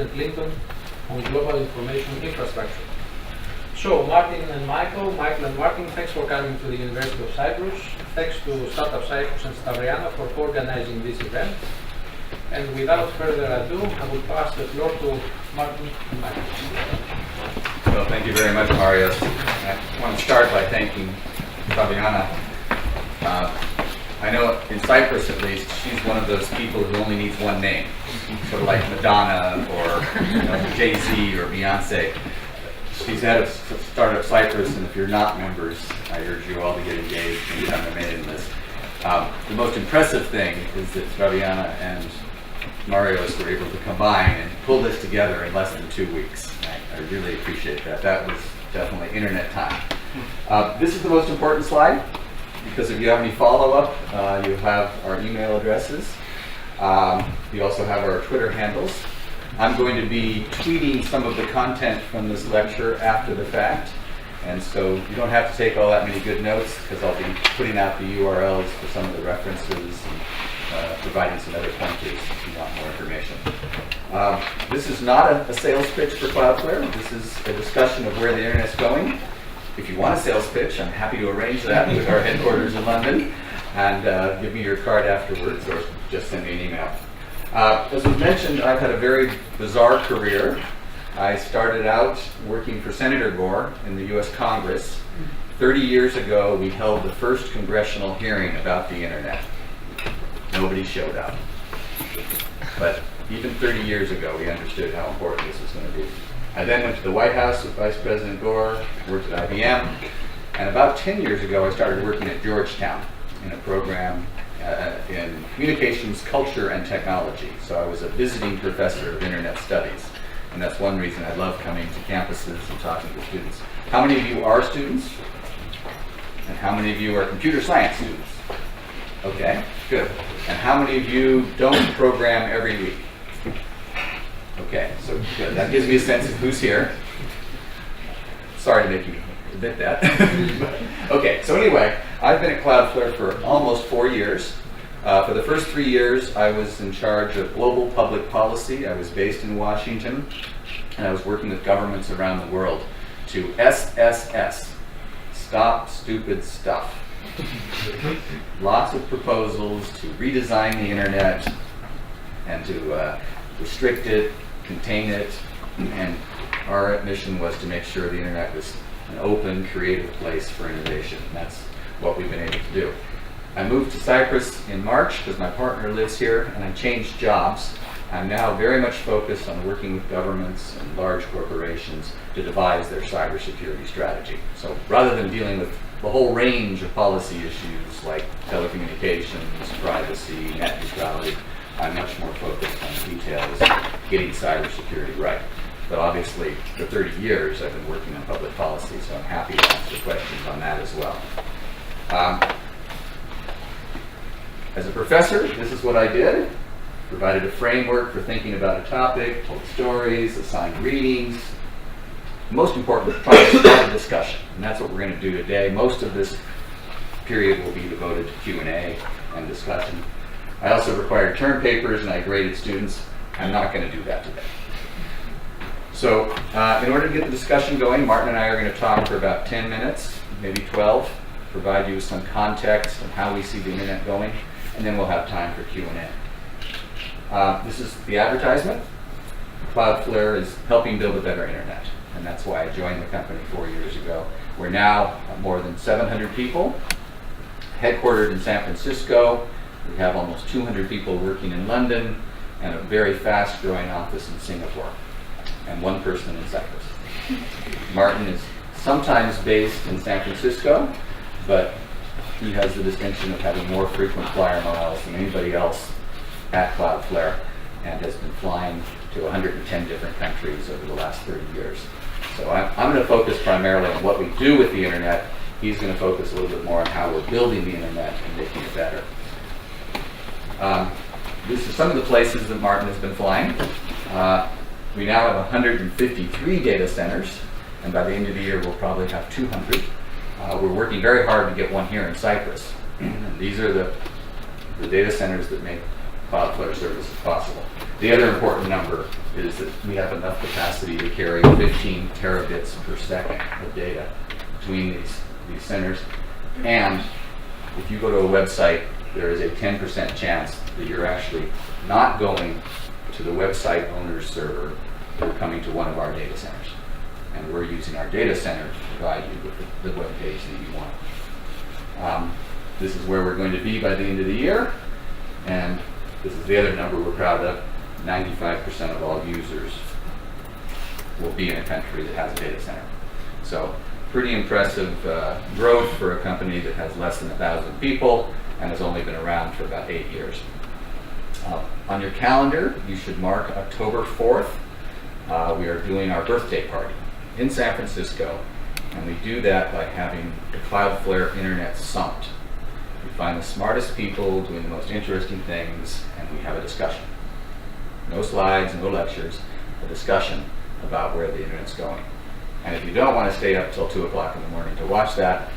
President Clinton on global information infrastructure. So, Martin and Michael and Martin, thanks for coming to the University of Cyprus. Thanks to Startup Cyprus and Stavriana for organizing this event. And without further ado, I will pass the floor to Martin and Michael. Well, thank you very much, Marius. I want to start by thanking Fabiana. I know in Cyprus, at least, she's one of those people who only needs one name, sort of like Madonna or Jay-Z or Beyonce. She's head of Startup Cyprus, and if you're not members, I urge you all to get engaged and get on the mailing list. The most impressive thing is that Fabiana and Marius were able to combine and pull this together in less than 2 weeks. I really appreciate that. That was definitely internet time. This is the most important slide, because if you have any follow-up, you have our email addresses. You also have our Twitter handles. I'm going to be tweeting some of the content from this lecture after the fact, and so you don't have to take all that many good notes, because I'll be putting out the URLs for some of the references and providing some other pointers if you want more information. This is not a sales pitch for Cloudflare. This is a discussion of where the internet's going. If you want a sales pitch, I'm happy to arrange that with our headquarters in London, and give me your card afterwards, or just send me an email. As was mentioned, I've had a very bizarre career. I started out working for Senator Gore in the US Congress. 30 years ago, we held the first congressional hearing about the internet. Nobody showed up. But even 30 years ago, we understood how important this was going to be. I then went to the White House with Vice President Gore, worked at IBM, and about 10 years ago, I started working at Georgetown in a program in communications, culture, and technology. So I was a visiting professor of internet studies, and that's one reason I love coming to campuses and talking to students. How many of you are students? And how many of you are computer science students? Okay, good. And how many of you don't program every week? Okay, so good. That gives me a sense of who's here. Sorry to make you admit that. Okay, so anyway, I've been at Cloudflare for almost 4 years. For the first 3 years, I was in charge of global public policy. I was based in Washington, and I was working with governments around the world to SSS, Stop Stupid Stuff. Lots of proposals to redesign the internet and to restrict it, contain it, and our mission was to make sure the internet was an open, creative place for innovation. And that's what we've been able to do. I moved to Cyprus in March because my partner lives here, and I changed jobs. I'm now very much focused on working with governments and large corporations to devise their cybersecurity strategy. So rather than dealing with the whole range of policy issues like telecommunications, privacy, net neutrality, I'm much more focused on details, getting cybersecurity right. But obviously, for 30 years, I've been working on public policy, so I'm happy to answer questions on that as well. As a professor, this is what I did. Provided a framework for thinking about a topic, told stories, assigned readings. Most important, try to start a discussion, and that's what we're going to do today. Most of this period will be devoted to Q&A and discussion. I also required term papers, and I graded students. I'm not going to do that today. So in order to get the discussion going, Martin and I are going to talk for about 10 minutes, maybe 12, provide you with some context on how we see the internet going, and then we'll have time for Q&A. This is the advertisement. Cloudflare is helping build a better internet, and that's why I joined the company 4 years ago. We're now more than 700 people, headquartered in San Francisco. We have almost 200 people working in London, and a very fast-growing office in Singapore, and one person in Cyprus. Martin is sometimes based in San Francisco, but he has the distinction of having more frequent flyer miles than anybody else at Cloudflare, and has been flying to 110 different countries over the last 30 years. So I'm going to focus primarily on what we do with the internet. He's going to focus a little bit more on how we're building the internet and making it better. This is some of the places that Martin has been flying. We now have 153 data centers, and by the end of the year we'll probably have 200. We're working very hard to get one here in Cyprus. These are the data centers that make Cloudflare service as possible. The other important number is that we have enough capacity to carry 15 terabits per second of data between these centers. And if you go to a website, there is a 10% chance that you're actually not going to the website owner's server, you're coming to one of our data centers. And we're using our data center to provide you with the web page that you want. This is where we're going to be by the end of the year. And this is the other number we're proud of. 95% of all users will be in a country that has a data center. So pretty impressive growth for a company that has less than 1,000 people and has only been around for about 8 years. On your calendar, you should mark October 4th. We are doing our birthday party in San Francisco, and we do that by having the Cloudflare Internet Summit. We find the smartest people doing the most interesting things, and we have a discussion. No slides, no lectures, a discussion about where the internet's going. And if you don't want to stay up till 2 o'clock in the morning to watch that,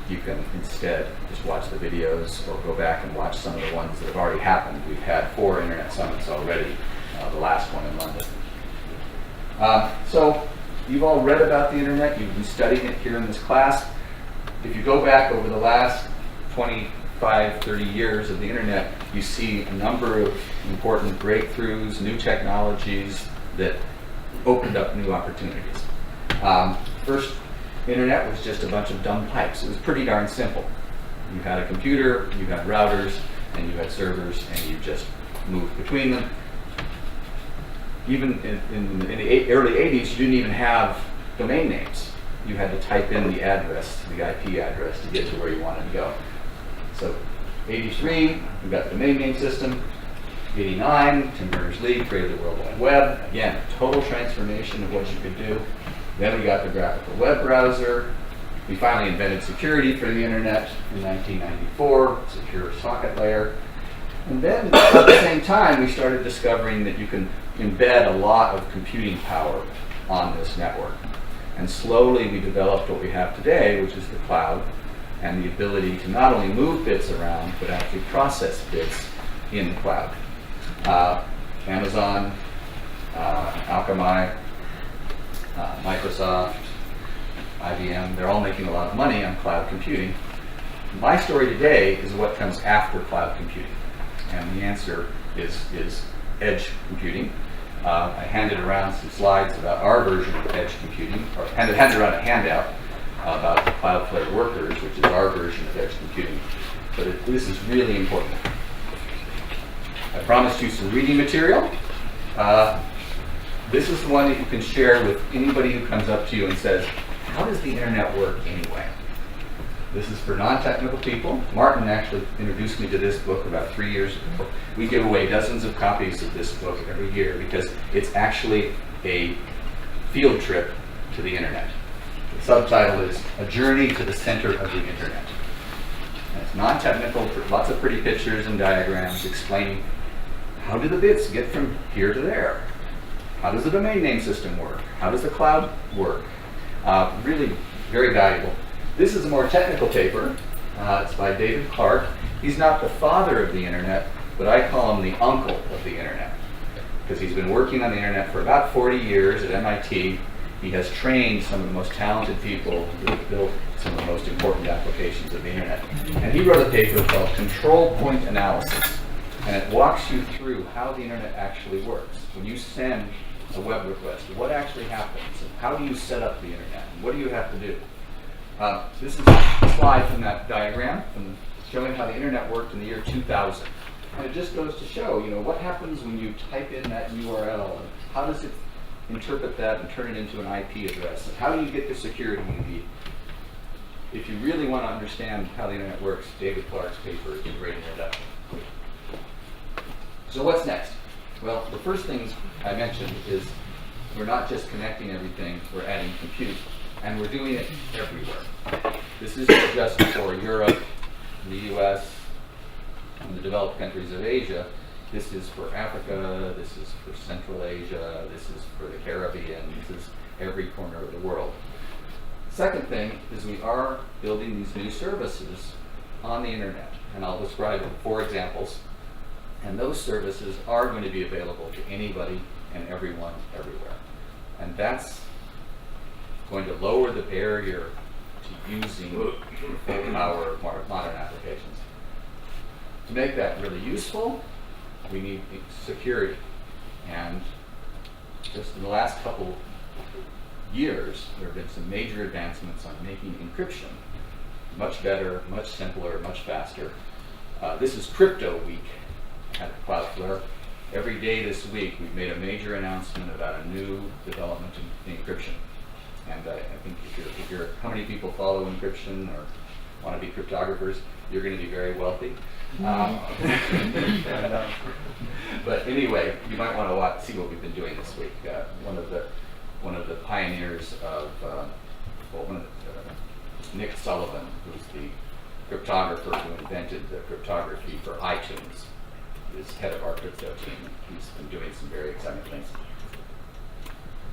you can instead just watch the videos or go back and watch some of the ones that have already happened. We've had 4 internet summits already, the last one in London. So you've all read about the internet, you've been studying it here in this class. If you go back over the last 25, 30 years of the internet, you see a number of important breakthroughs, new technologies that opened up new opportunities. First, internet was just a bunch of dumb pipes. It was pretty darn simple. You had a computer, you had routers, and you had servers, and you just moved between them. Even in the early 80s, you didn't even have domain names. You had to type in the address, the IP address, to get to where you wanted to go. So 83, we got the domain name system. 89, Tim Berners-Lee created the World Wide Web. Again, total transformation of what you could do. Then we got the graphical web browser. We finally invented security for the internet in 1994, secure socket layer. And then at the same time, we started discovering that you can embed a lot of computing power on this network. And slowly we developed what we have today, which is the cloud, and the ability to not only move bits around, but actually process bits in the cloud. Amazon, Alchemy, Microsoft, IBM, they're all making a lot of money on cloud computing. My story today is what comes after cloud computing. And the answer is edge computing. I handed around some slides about our version of edge computing, or handed around a handout about the Cloudflare workers, which is our version of edge computing. But this is really important. I promised you some reading material. This is the one that you can share with anybody who comes up to you and says, how does the internet work anyway? This is for non-technical people. Martin actually introduced me to this book about 3 years ago. We give away dozens of copies of this book every year because it's actually a field trip to the internet. The subtitle is A Journey to the Center of the Internet. And it's non-technical, lots of pretty pictures and diagrams explaining how do the bits get from here to there? How does the domain name system work? How does the cloud work? Really very valuable. This is a more technical paper. It's by David Clark. He's not the father of the internet, but I call him the uncle of the internet, because he's been working on the internet for about 40 years at MIT. He has trained some of the most talented people that have built some of the most important applications of the internet. And he wrote a paper called Control Point Analysis, and it walks you through how the internet actually works. When you send a web request, what actually happens, and how do you set up the internet, and what do you have to do? This is a slide from that diagram, showing how the internet worked in the year 2000. And it just goes to show, what happens when you type in that URL, and how does it interpret that and turn it into an IP address, and how do you get the security you need? If you really want to understand how the internet works, David Clark's paper is a great introduction. So what's next? Well, the first thing I mentioned is we're not just connecting everything, we're adding compute. And we're doing it everywhere. This isn't just for Europe, the US, and the developed countries of Asia. This is for Africa, this is for Central Asia, this is for the Caribbean, this is every corner of the world. Second thing is we are building these new services on the internet. And I'll describe 4 examples. And those services are going to be available to anybody and everyone everywhere. And that's going to lower the barrier to using full power modern applications. To make that really useful, we need security. And just in the last couple years, there have been some major advancements on making encryption much better, much simpler, much faster. This is Crypto Week at Cloudflare. Every day this week, we've made a major announcement about a new development in encryption. And I think if you're, how many people follow encryption or want to be cryptographers, you're going to be very wealthy. But anyway, you might want to see what we've been doing this week. One of the pioneers of, Nick Sullivan, who's the cryptographer who invented the cryptography for iTunes, is head of our crypto team. He's been doing some very exciting things.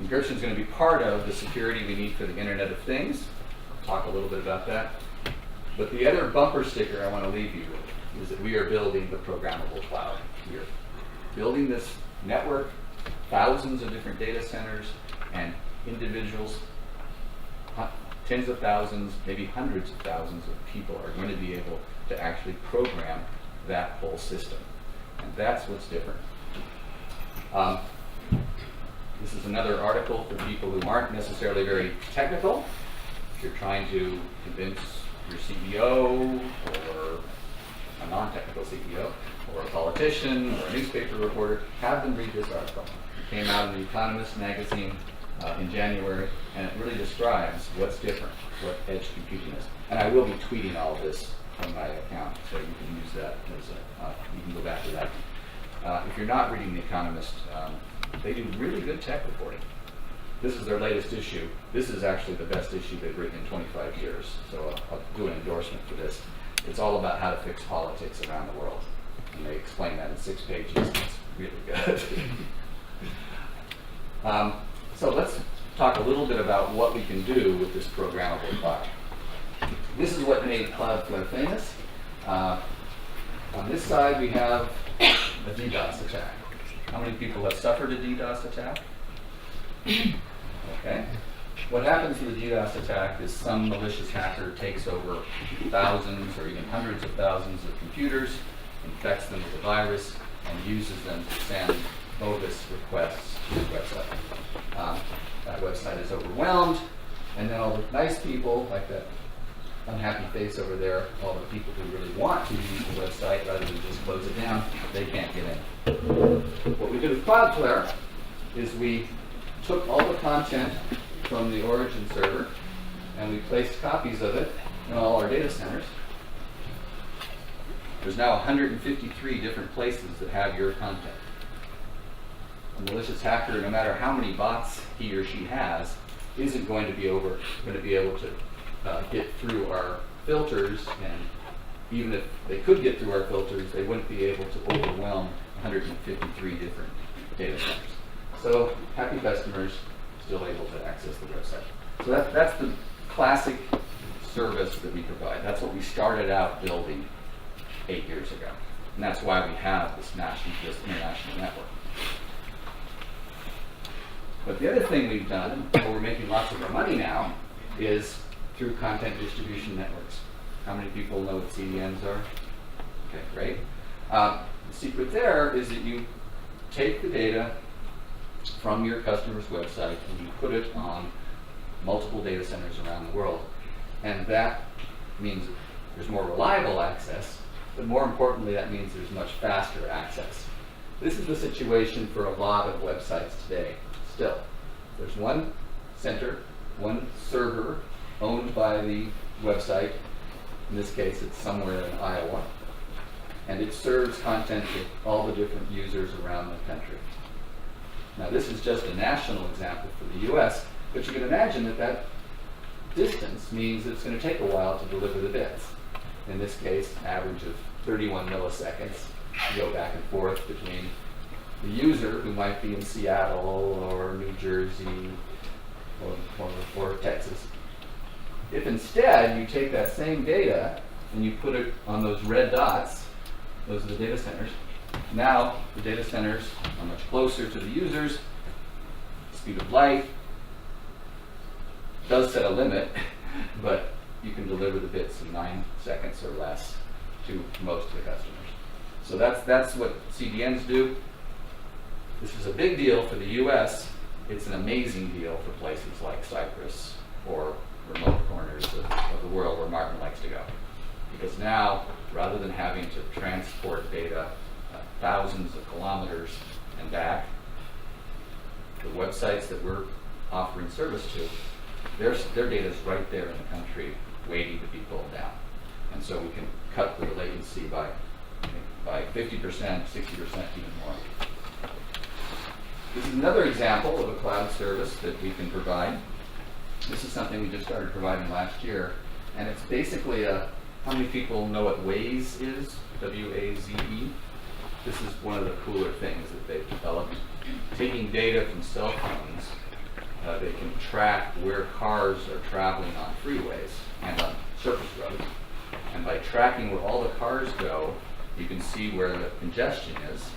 Encryption is going to be part of the security we need for the Internet of Things. I'll talk a little bit about that. But the other bumper sticker I want to leave you with is that we are building the programmable cloud. We are building this network, thousands of different data centers, and individuals, tens of thousands, maybe hundreds of thousands of people are going to be able to actually program that whole system. And that's what's different. This is another article for people who aren't necessarily very technical. If you're trying to convince your CEO or a non-technical CEO or a politician or a newspaper reporter, have them read this article. It came out in The Economist magazine in January, and it really describes what's different, what edge computing is. And I will be tweeting all of this from my account, so you can use that as you can go back to that. If you're not reading The Economist, they do really good tech reporting. This is their latest issue. This is actually the best issue they've written in 25 years, so I'll do an endorsement for this. It's all about how to fix politics around the world, and they explain that in 6 pages. It's really good. So let's talk a little bit about what we can do with this programmable cloud. This is what made Cloudflare famous. On this side, we have a DDoS attack. How many people have suffered a DDoS attack? Okay. What happens with a DDoS attack is some malicious hacker takes over thousands or even hundreds of thousands of computers, infects them with a virus, and uses them to send bogus requests to the website. That website is overwhelmed, and then all the nice people, like that unhappy face over there, all the people who really want to use the website rather than just close it down, they can't get in. What we did with Cloudflare is we took all the content from the origin server and we placed copies of it in all our data centers. There's now 153 different places that have your content. A malicious hacker, no matter how many bots he or she has, isn't going to be able to get through our filters, and even if they could get through our filters, they wouldn't be able to overwhelm 153 different data centers. So happy customers still able to access the website. So that's the classic service that we provide. That's what we started out building 8 years ago. And that's why we have this international network. But the other thing we've done, where we're making lots of our money now, is through content distribution networks. How many people know what CDNs are? Okay, great. The secret there is that you take the data from your customer's website and you put it on multiple data centers around the world. And that means there's more reliable access, but more importantly, that means there's much faster access. This is the situation for a lot of websites today. Still, there's one center, one server owned by the website. In this case, it's somewhere in Iowa. And it serves content to all the different users around the country. Now, this is just a national example for the US, but you can imagine that that distance means it's going to take a while to deliver the bits. In this case, average of 31 milliseconds to go back and forth between the user, who might be in Seattle or New Jersey or Texas. If instead you take that same data and you put it on those red dots, those are the data centers, now the data centers are much closer to the users. Speed of light does set a limit, but you can deliver the bits in 9 seconds or less to most of the customers. So that's what CDNs do. This is a big deal for the US. It's an amazing deal for places like Cyprus or remote corners of the world where Martin likes to go. Because now, rather than having to transport data thousands of kilometers and back, the websites that we're offering service to, their data is right there in the country waiting to be pulled down. And so we can cut the latency by 50%, 60%, even more. This is another example of a cloud service that we can provide. This is something we just started providing last year, and it's basically how many people know what Waze is? W-A-Z-E. This is one of the cooler things that they've developed. Taking data from cell phones, they can track where cars are traveling on freeways and on surface roads. And by tracking where all the cars go, you can see where the congestion is,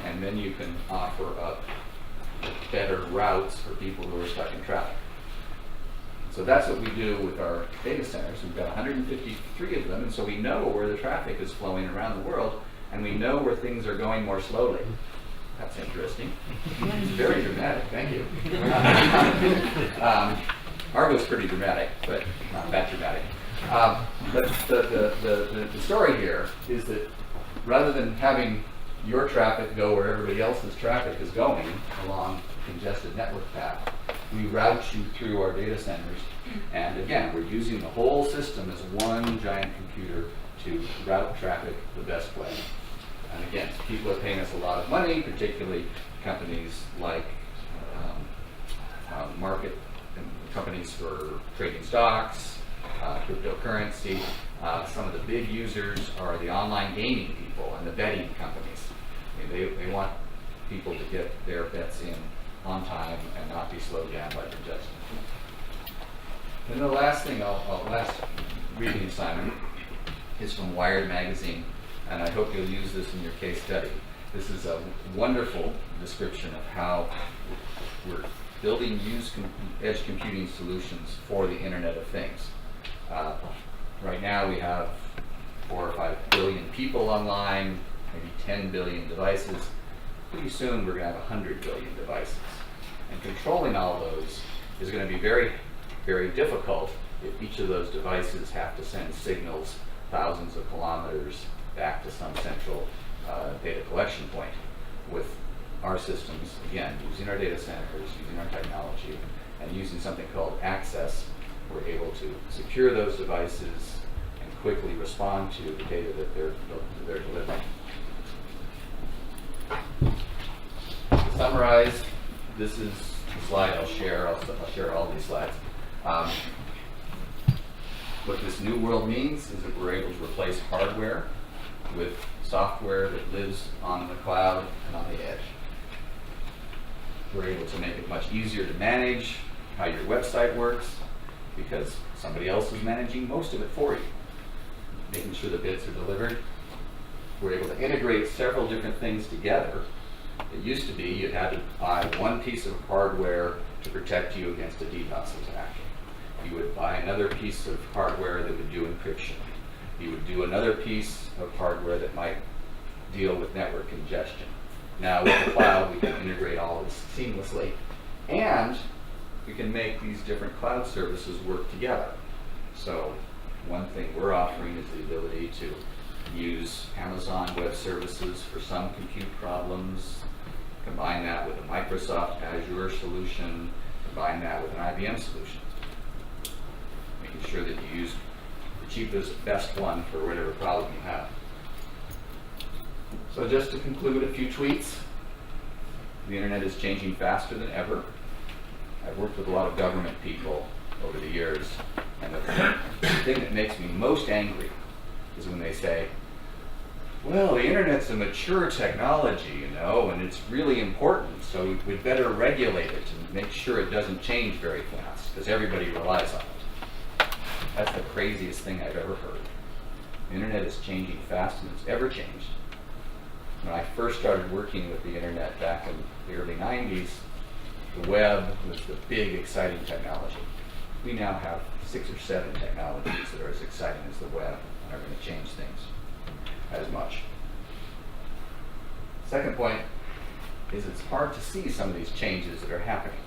and then you can offer up better routes for people who are stuck in traffic. So that's what we do with our data centers. We've got 153 of them, and so we know where the traffic is flowing around the world, and we know where things are going more slowly. That's interesting. It's very dramatic, thank you. Argo's pretty dramatic, but not that dramatic. But the story here is that rather than having your traffic go where everybody else's traffic is going along a congested network path, we route you through our data centers. And again, we're using the whole system as one giant computer to route traffic the best way. And again, people are paying us a lot of money, particularly companies like market companies for trading stocks, cryptocurrency. Some of the big users are the online gaming people and the betting companies. I mean, they want people to get their bets in on time and not be slowed down by congestion. And the last thing, last reading assignment is from Wired magazine, and I hope you'll use this in your case study. This is a wonderful description of how we're building edge computing solutions for the Internet of Things. Right now we have 4 or 5 billion people online, maybe 10 billion devices. Pretty soon we're going to have 100 billion devices. And controlling all those is going to be very, very difficult if each of those devices have to send signals thousands of kilometers back to some central data collection point. With our systems, again, using our data centers, using our technology, and using something called access, we're able to secure those devices and quickly respond to the data that they're delivering. To summarize, this is the slide I'll share. I'll share all these slides. What this new world means is that we're able to replace hardware with software that lives on the cloud and on the edge. We're able to make it much easier to manage how your website works because somebody else is managing most of it for you, making sure the bits are delivered. We're able to integrate several different things together. It used to be you had to buy one piece of hardware to protect you against a DDoS attack. You would buy another piece of hardware that would do encryption. You would do another piece of hardware that might deal with network congestion. Now with the cloud, we can integrate all this seamlessly, and we can make these different cloud services work together. So one thing we're offering is the ability to use Amazon Web Services for some compute problems, combine that with a Microsoft Azure solution, combine that with an IBM solution, making sure that you use the cheapest, best one for whatever problem you have. So just to conclude, a few tweets. The internet is changing faster than ever. I've worked with a lot of government people over the years, and the thing that makes me most angry is when they say, well, the internet's a mature technology, you know, and it's really important, so we'd better regulate it and make sure it doesn't change very fast, because everybody relies on it. That's the craziest thing I've ever heard. The internet is changing faster than it's ever changed. when I first started working with the internet back in the early 90s, the web was the big, exciting technology. We now have 6 or 7 technologies that are as exciting as the web and are going to change things as much. Second point is it's hard to see some of these changes that are happening.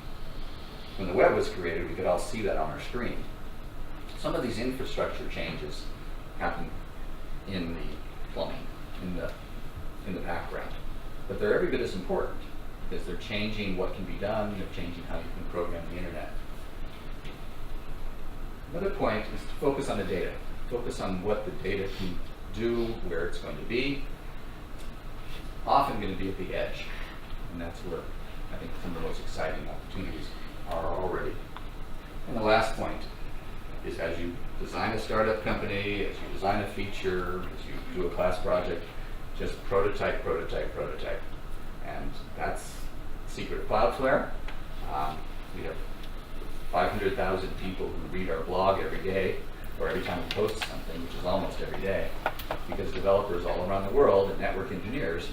When the web was created, we could all see that on our screen. Some of these infrastructure changes happen in the plumbing, in the background. But they're every bit as important because they're changing what can be done, they're changing how you can program the internet. Another point is to focus on the data. Focus on what the data can do, where it's going to be. Often going to be at the edge. And that's where I think some of the most exciting opportunities are already. And the last point is as you design a startup company, as you design a feature, as you do a class project, just prototype, prototype, prototype. And that's the secret of Cloudflare. We have 500,000 people who read our blog every day, or every time we post something, which is almost every day, because developers all around the world and network engineers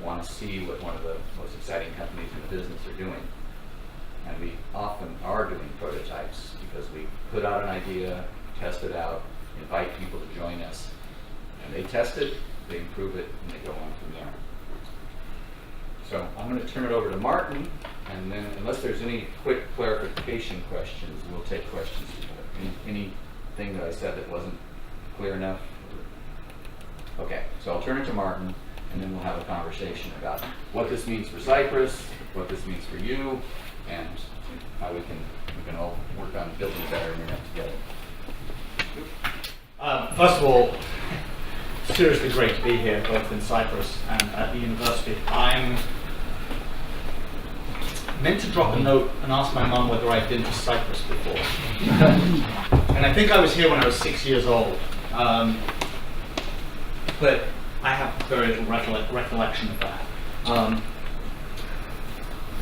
want to see what one of the most exciting companies in the business are doing. And we often are doing prototypes because we put out an idea, test it out, invite people to join us, and they test it, they improve it, and they go on from there. So I'm going to turn it over to Martin, and then unless there's any quick clarification questions, we'll take questions. Anything that I said that wasn't clear enough? Okay, so I'll turn it to Martin, and then we'll have a conversation about what this means for Cyprus, what this means for you, and how we can all work on building a better internet together. First of all, seriously great to be here, both in Cyprus and at the university. I'm meant to drop a note and ask my mum whether I've been to Cyprus before. And I think I was here when I was 6 years old. But I have very little recollection of that.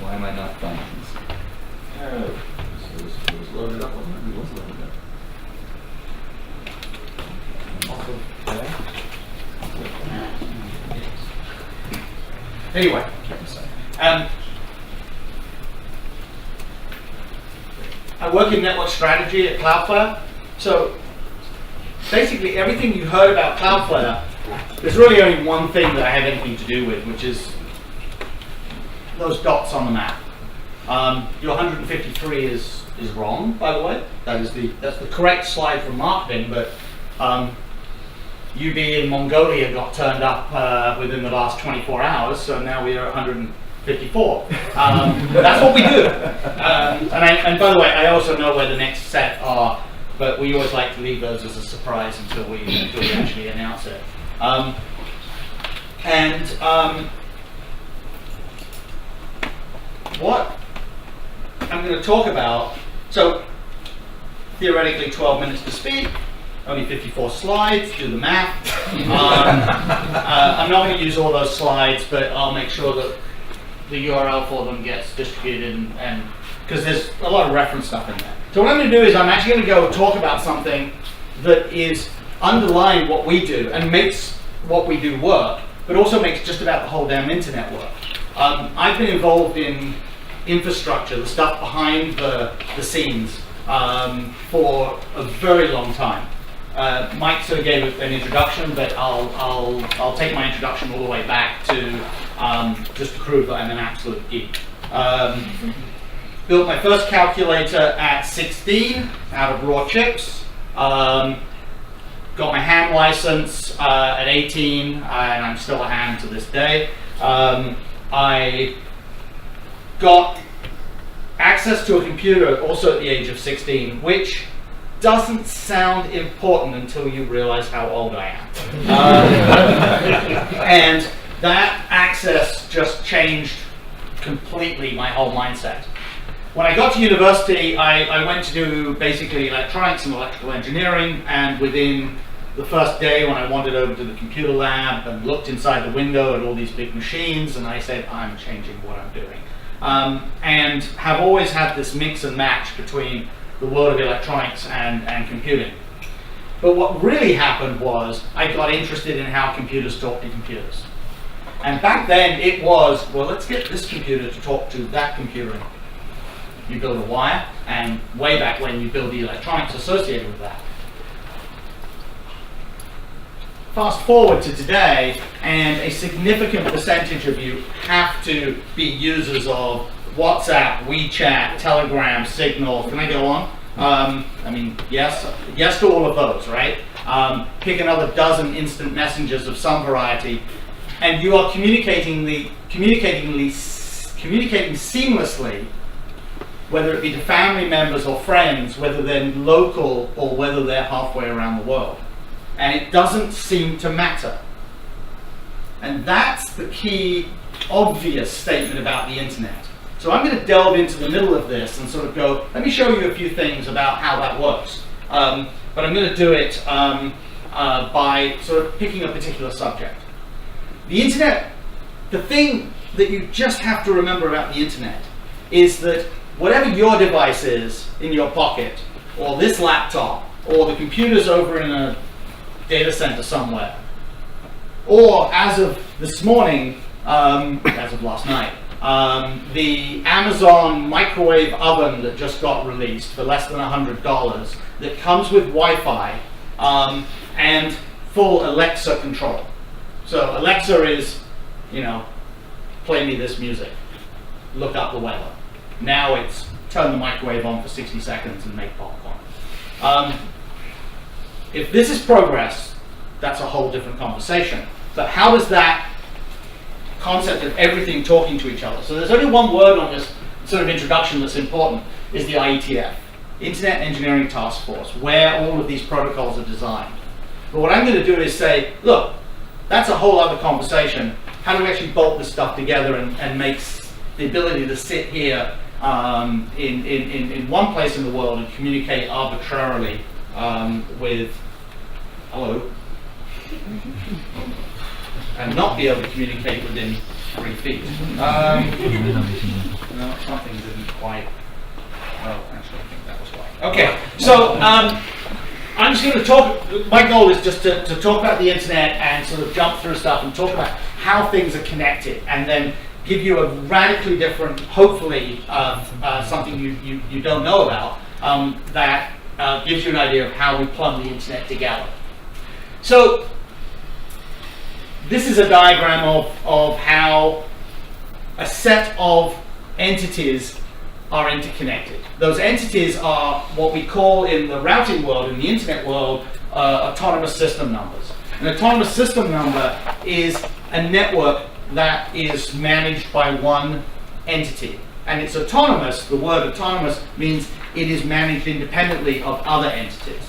Why am I not finding this? It was loaded up, wasn't it? It was loaded up. Anyway, I work in network strategy at Cloudflare. So basically everything you heard about Cloudflare, there's really only one thing that I have anything to do with, which is those dots on the map. Your 153 is wrong, by the way. That's the correct slide from marketing, but UB in Mongolia got turned up within the last 24 hours, so now we are 154. That's what we do. And by the way, I also know where the next set are, but we always like to leave those as a surprise until we actually announce it. What I'm going to talk about, so theoretically 12 minutes to speak, only 54 slides, do the math. I'm not going to use all those slides, but I'll make sure that the URL for them gets distributed, and because there's a lot of reference stuff in there. So what I'm going to do is I'm actually going to go talk about something that is underlying what we do and makes what we do work, but also makes just about the whole damn internet work. I've been involved in infrastructure, the stuff behind the scenes, for a very long time. Mike sort of gave an introduction, but I'll take my introduction all the way back to just to prove that I'm an absolute geek. Built my first calculator at 16 out of raw chips. Got my ham license at 18, and I'm still a ham to this day. I got access to a computer also at the age of 16, which doesn't sound important until you realize how old I am. And that access just changed completely my whole mindset. When I got to university, I went to do basically electronics and electrical engineering, and within the first day when I wandered over to the computer lab and looked inside the window at all these big machines, and I said, I'm changing what I'm doing. And have always had this mix and match between the world of electronics and computing. But what really happened was I got interested in how computers talk to computers. And back then it was, well, let's get this computer to talk to that computer. You build a wire, and way back when you build the electronics associated with that. Fast forward to today, and a significant percentage of you have to be users of WhatsApp, WeChat, Telegram, Signal. Can I go on? I mean, yes to all of those, right? Pick another dozen instant messengers of some variety, and you are communicating seamlessly, whether it be to family members or friends, whether they're local or whether they're halfway around the world. And it doesn't seem to matter. And that's the key, obvious statement about the internet. So I'm going to delve into the middle of this and sort of go, let me show you a few things about how that works. But I'm going to do it by sort of picking a particular subject. The internet, the thing that you just have to remember about the internet is that whatever your device is in your pocket, or this laptop, or the computer's over in a data center somewhere, or as of this morning, as of last night, the Amazon microwave oven that just got released for less than $100 that comes with Wi-Fi and full Alexa control. So Alexa is, play me this music, look up the weather. Now it's turn the microwave on for 60 seconds and make popcorn. If this is progress, that's a whole different conversation. But how does that concept of everything talking to each other? So there's only one word on this sort of introduction that's important, is the IETF, Internet Engineering Task Force, where all of these protocols are designed. But what I'm going to do is say, look, that's a whole other conversation. How do we actually bolt this stuff together and make the ability to sit here in one place in the world and communicate arbitrarily with hello, and not be able to communicate within 3 feet. No, something didn't quite. Oh, actually, I think that was why. Okay, so I'm just going to talk. My goal is just to talk about the internet and sort of jump through stuff and talk about how things are connected, and then give you a radically different, hopefully, something you don't know about that gives you an idea of how we plumb the internet together. So this is a diagram of how a set of entities are interconnected. Those entities are what we call in the routing world, in the internet world, autonomous system numbers. An autonomous system number is a network that is managed by one entity. And it's autonomous. The word autonomous means it is managed independently of other entities.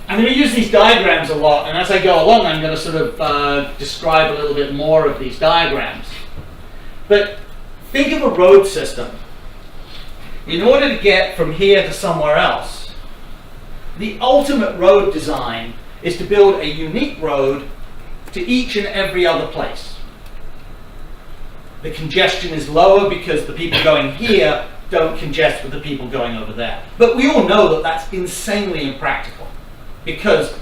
I'm going to use these diagrams a lot, and as I go along, I'm going to sort of describe a little bit more of these diagrams. But think of a road system. In order to get from here to somewhere else, the ultimate road design is to build a unique road to each and every other place. The congestion is lower because the people going here don't congest with the people going over there. But we all know that that's insanely impractical, because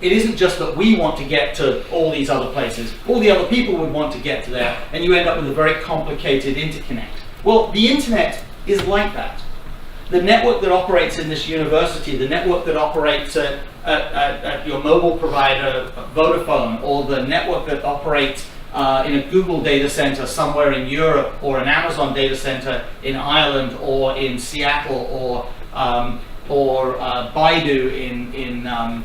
it isn't just that we want to get to all these other places, all the other people would want to get to there, and you end up with a very complicated interconnect. Well, the internet is like that. The network that operates in this university, the network that operates at your mobile provider, Vodafone, or the network that operates in a Google data center somewhere in Europe, or an Amazon data center in Ireland, or in Seattle, or Baidu in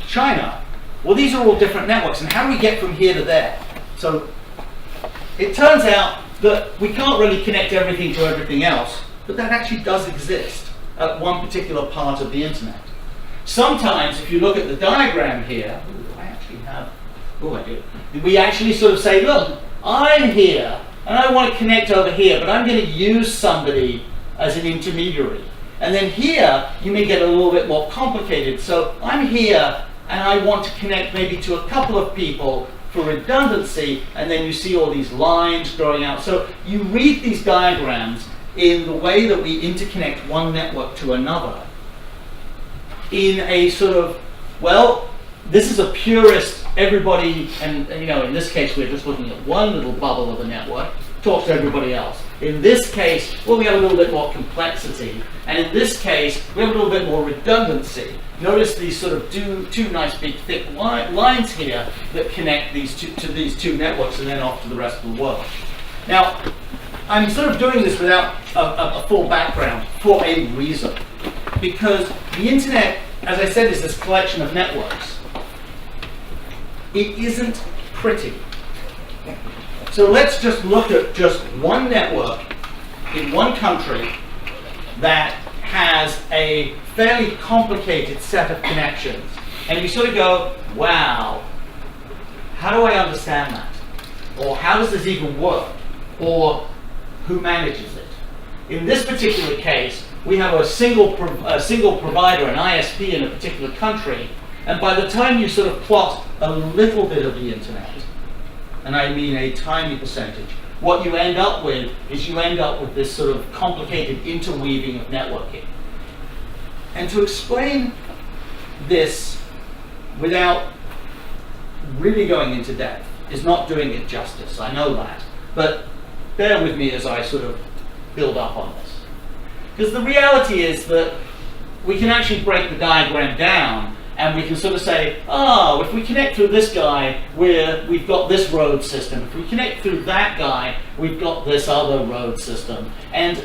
China. Well, these are all different networks, and how do we get from here to there? So it turns out that we can't really connect everything to everything else, but that actually does exist at one particular part of the internet. Sometimes, if you look at the diagram here, I actually have, I do. We actually sort of say, look, I'm here, and I want to connect over here, but I'm going to use somebody as an intermediary. And then here, you may get a little bit more complicated. So I'm here, and I want to connect maybe to a couple of people for redundancy, and then you see all these lines growing out. So you read these diagrams in the way that we interconnect one network to another in a sort of, well, this is a purist, everybody, and you know, in this case, we're just looking at one little bubble of a network, talks to everybody else. In this case, well, we have a little bit more complexity, and in this case, we have a little bit more redundancy. Notice these sort of two nice big thick lines here that connect these two networks and then off to the rest of the world. Now, I'm sort of doing this without a full background for a reason. Because the internet, as I said, is this collection of networks. It isn't pretty. So let's just look at just one network in one country that has a fairly complicated set of connections. And you sort of go, wow, how do I understand that? Or how does this even work? Or who manages it? In this particular case, we have a single provider, an ISP in a particular country, and by the time you sort of plot a little bit of the internet, and I mean a tiny percentage, what you end up with is you end up with this sort of complicated interweaving of networking. And to explain this without really going into depth is not doing it justice, I know that, but bear with me as I sort of build up on this. Because the reality is that we can actually break the diagram down and we can sort of say, oh, if we connect through this guy, we've got this road system. If we connect through that guy, we've got this other road system. And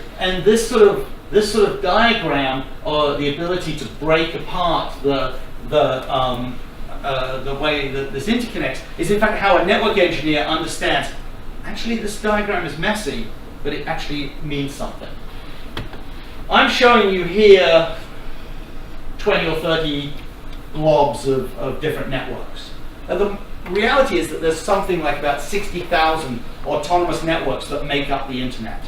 this sort of diagram, or the ability to break apart the way that this interconnects, is in fact how a network engineer understands, actually this diagram is messy, but it actually means something. I'm showing you here 20 or 30 blobs of different networks. And the reality is that there's something like about 60,000 autonomous networks that make up the internet.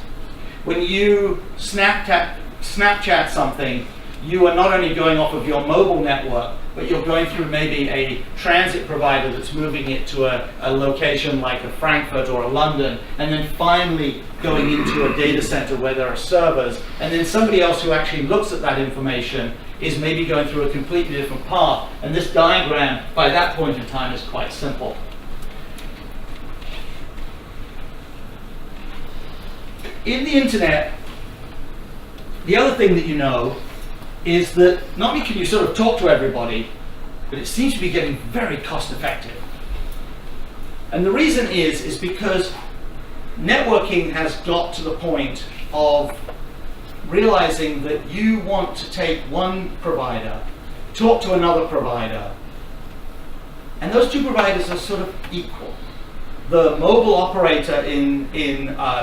When you Snapchat something, you are not only going off of your mobile network, but you're going through maybe a transit provider that's moving it to a location like a Frankfurt or a London, and then finally going into a data center where there are servers, and then somebody else who actually looks at that information is maybe going through a completely different path. And this diagram, by that point in time, is quite simple. In the internet, the other thing that you know is that not only can you sort of talk to everybody, but it seems to be getting very cost effective. And the reason is because networking has got to the point of realizing that you want to take one provider, talk to another provider, and those two providers are sort of equal. The mobile operator in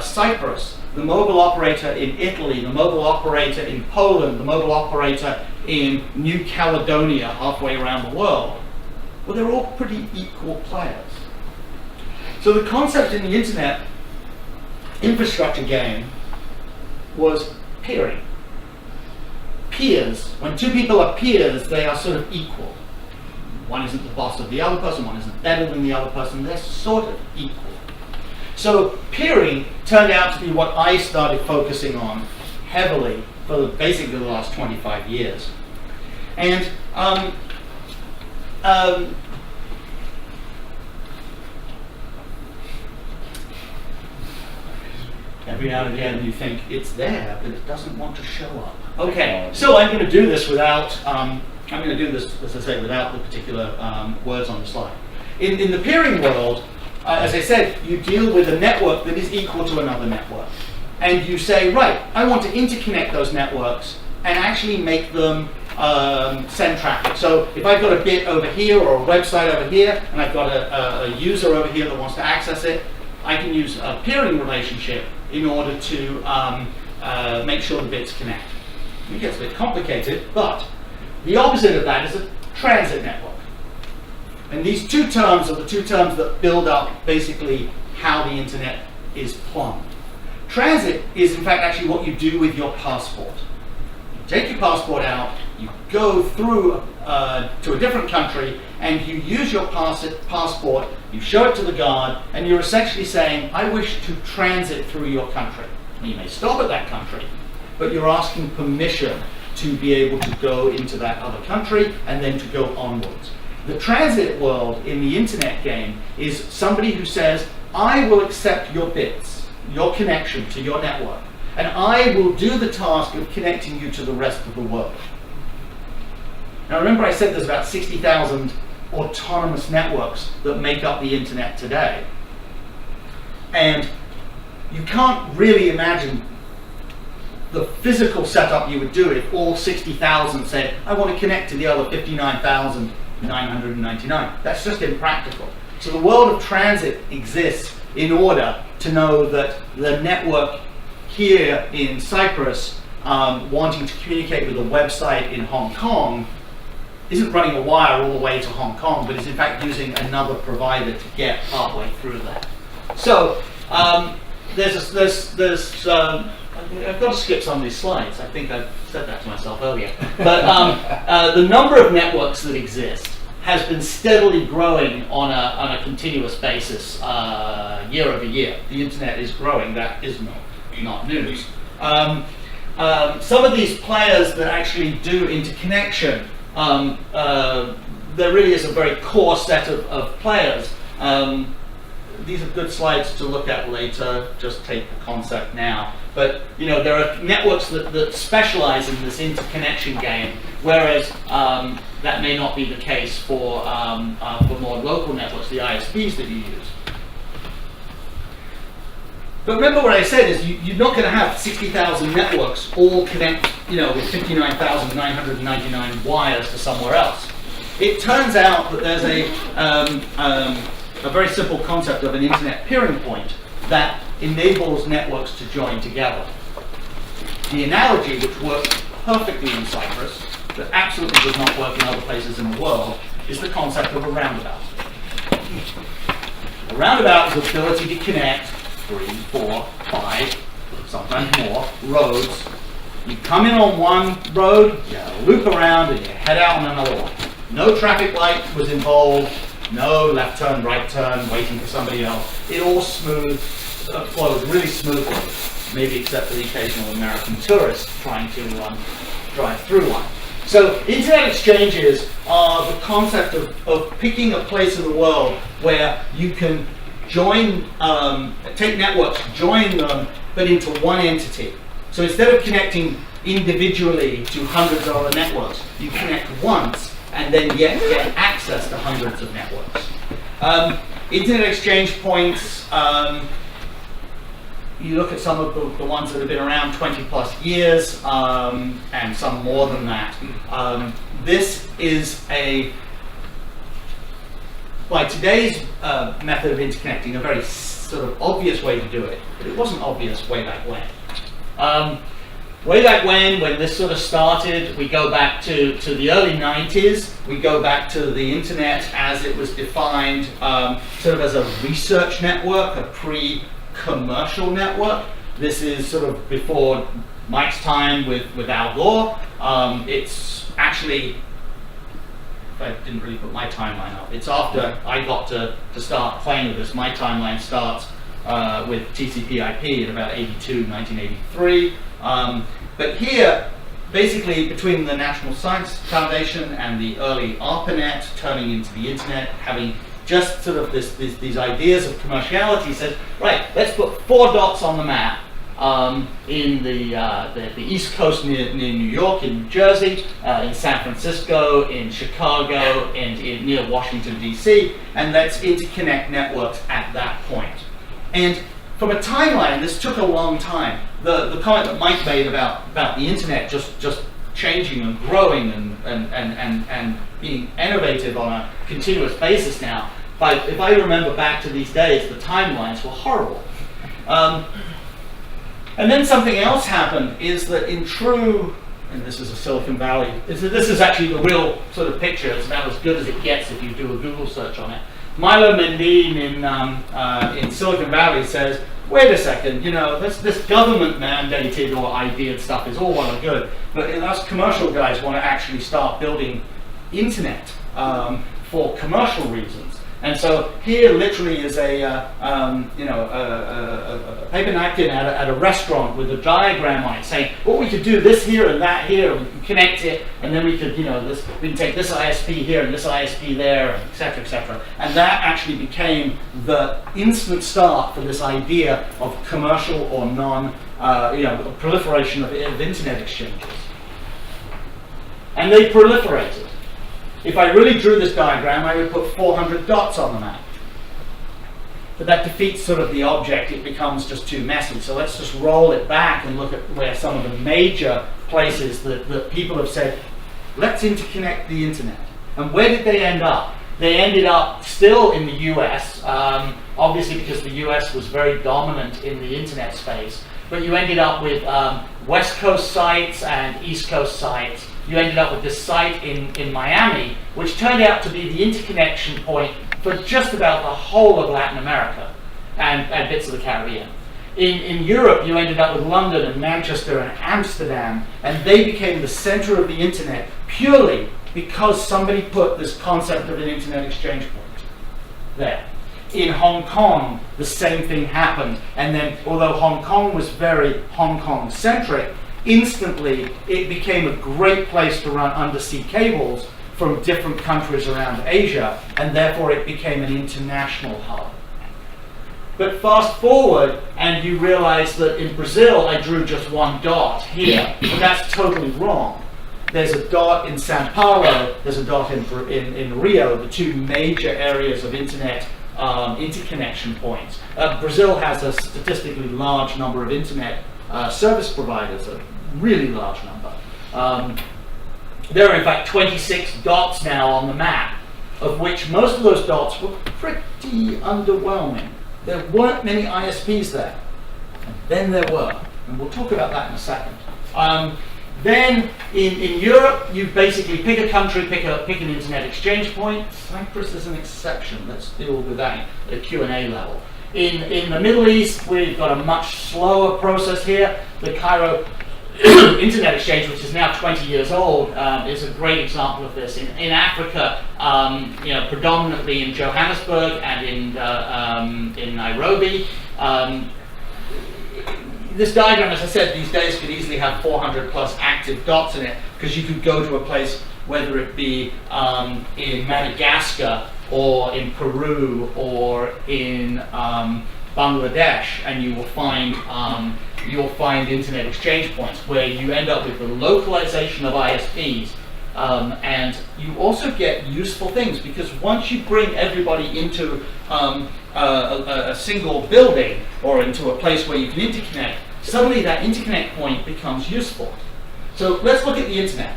Cyprus, the mobile operator in Italy, the mobile operator in Poland, the mobile operator in New Caledonia, halfway around the world, well, they're all pretty equal players. So the concept in the internet infrastructure game was peering. Peers, when two people are peers, they are sort of equal. One isn't the boss of the other person, one isn't better than the other person, they're sort of equal. So peering turned out to be what I started focusing on heavily for basically the last 25 years. And every now and again you think it's there, but it doesn't want to show up. Okay, so I'm going to do this without, as I say, without the particular words on the slide. In the peering world, as I said, you deal with a network that is equal to another network. And you say, right, I want to interconnect those networks and actually make them send traffic. So if I've got a bit over here or a website over here, and I've got a user over here that wants to access it, I can use a peering relationship in order to make sure the bits connect. It gets a bit complicated, but the opposite of that is a transit network. And these two terms are the two terms that build up basically how the internet is plumbed. Transit is in fact actually what you do with your passport. You take your passport out, you go through to a different country, and you use your passport, you show it to the guard, and you're essentially saying, I wish to transit through your country. And you may stop at that country, but you're asking permission to be able to go into that other country and then to go onwards. The transit world in the internet game is somebody who says, I will accept your bits, your connection to your network, and I will do the task of connecting you to the rest of the world. Now remember I said there's about 60,000 autonomous networks that make up the internet today. And you can't really imagine the physical setup you would do if all 60,000 said, I want to connect to the other 59,999. That's just impractical. So the world of transit exists in order to know that the network here in Cyprus wanting to communicate with a website in Hong Kong isn't running a wire all the way to Hong Kong, but is in fact using another provider to get partway through that. So I've got to skip some of these slides. I think I said that to myself earlier. But the number of networks that exist has been steadily growing on a continuous basis year over year. The internet is growing. That is not news. Some of these players that actually do interconnection, there really is a very core set of players. These are good slides to look at later, just take the concept now. But there are networks that specialize in this interconnection game, whereas that may not be the case for more local networks, the ISPs that you use. But remember what I said is you're not going to have 60,000 networks all connect, with 59,999 wires to somewhere else. It turns out that there's a very simple concept of an internet peering point that enables networks to join together. The analogy, which works perfectly in Cyprus, but absolutely does not work in other places in the world, is the concept of a roundabout. A roundabout is the ability to connect 3, 4, 5, sometimes more, roads. You come in on one road, you loop around, and you head out on another one. No traffic light was involved, no left turn, right turn, waiting for somebody else. It all flows really smoothly, maybe except for the occasional American tourist trying to drive through one. So internet exchanges are the concept of picking a place in the world where you can join, take networks, join them, but into one entity. So instead of connecting individually to hundreds of other networks, you connect once and then get access to hundreds of networks. Internet exchange points, you look at some of the ones that have been around 20 plus years, and some more than that. This is by today's method of interconnecting, a very sort of obvious way to do it, but it wasn't obvious way back when. Way back when this sort of started, we go back to the early 90s, we go back to the internet as it was defined sort of as a research network, a pre-commercial network. This is sort of before Mike's time with Al Gore. It's actually, I didn't really put my timeline up, it's after I got to start playing with this. My timeline starts with TCP/IP at about 1983. But here, basically between the National Science Foundation and the early ARPANET turning into the internet, having just sort of these ideas of commerciality, said, right, let's put 4 dots on the map in the East Coast near New York, in New Jersey, in San Francisco, in Chicago, and near Washington, D.C., and let's interconnect networks at that point. And from a timeline, this took a long time. The comment that Mike made about the internet just changing and growing and being innovative on a continuous basis now, if I remember back to these days, the timelines were horrible. And then something else happened is that in true, and this is a Silicon Valley, this is actually the real sort of picture, it's about as good as it gets if you do a Google search on it. Milo Mendin in Silicon Valley says, wait a second, this government mandated or ideated stuff is all well and good, but us commercial guys want to actually start building internet for commercial reasons. And so here literally is a paper napkin at a restaurant with a diagram on it saying, well, we could do this here and that here, and we can connect it, and then we could, we can take this ISP here and this ISP there, et cetera, et cetera. And that actually became the instant start for this idea of commercial or proliferation of internet exchanges. And they proliferated. If I really drew this diagram, I would put 400 dots on the map. But that defeats sort of the object. It becomes just too messy. So let's just roll it back and look at where some of the major places that people have said, let's interconnect the internet. And where did they end up? They ended up still in the US, obviously because the US was very dominant in the internet space. But you ended up with West Coast sites and East Coast sites. You ended up with this site in Miami, which turned out to be the interconnection point for just about the whole of Latin America and bits of the Caribbean. In Europe, you ended up with London and Manchester and Amsterdam, and they became the center of the internet purely because somebody put this concept of an internet exchange point there. In Hong Kong, the same thing happened, and then although Hong Kong was very Hong Kong-centric, instantly it became a great place to run undersea cables from different countries around Asia, and therefore it became an international hub. But fast forward, and you realize that in Brazil, I drew just one dot here, but that's totally wrong. There's a dot in Sao Paulo, there's a dot in Rio, the two major areas of internet interconnection points. Brazil has a statistically large number of internet service providers, a really large number. There are in fact 26 dots now on the map, of which most of those dots were pretty underwhelming. There weren't many ISPs there, and then there were, and we'll talk about that in a second. Then in Europe, you basically pick a country, pick an internet exchange point. Cyprus is an exception. Let's deal with that at a Q&A level. In the Middle East, we've got a much slower process here. The Cairo Internet Exchange, which is now 20 years old, is a great example of this. In Africa, predominantly in Johannesburg and in Nairobi. This diagram, as I said, these days could easily have 400 plus active dots in it, because you could go to a place, whether it be in Madagascar or in Peru or in Bangladesh, and you will find internet exchange points where you end up with the localization of ISPs, and you also get useful things, because once you bring everybody into a single building or into a place where you can interconnect, suddenly that interconnect point becomes useful. So let's look at the internet.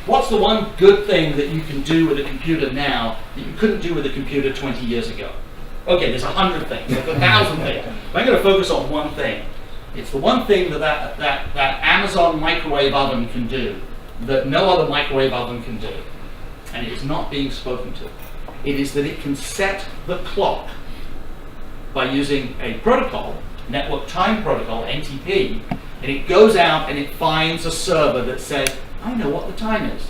What's the one good thing that you can do with a computer now that you couldn't do with a computer 20 years ago? Okay, there's 100 things, there's 1,000 things. I'm going to focus on one thing. It's the one thing that Amazon microwave oven can do that no other microwave oven can do, and it is not being spoken to. It is that it can set the clock by using a protocol, network time protocol, NTP, and it goes out and it finds a server that says, I know what the time is.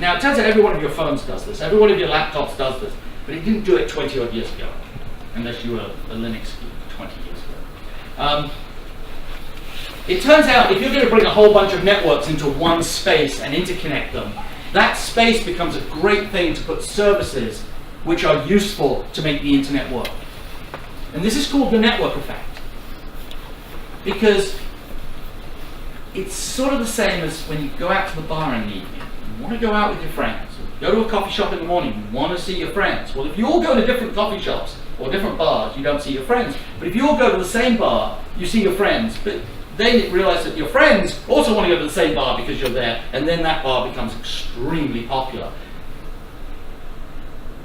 Now, it turns out every one of your phones does this, every one of your laptops does this, but it didn't do it 20 odd years ago, unless you were a Linux geek 20 years ago. It turns out if you're going to bring a whole bunch of networks into one space and interconnect them, that space becomes a great thing to put services which are useful to make the internet work. And this is called the network effect. Because it's sort of the same as when you go out to the bar in the evening. You want to go out with your friends. Go to a coffee shop in the morning, you want to see your friends. Well, if you all go to different coffee shops or different bars, you don't see your friends. But if you all go to the same bar, you see your friends. But then you realize that your friends also want to go to the same bar because you're there, and then that bar becomes extremely popular.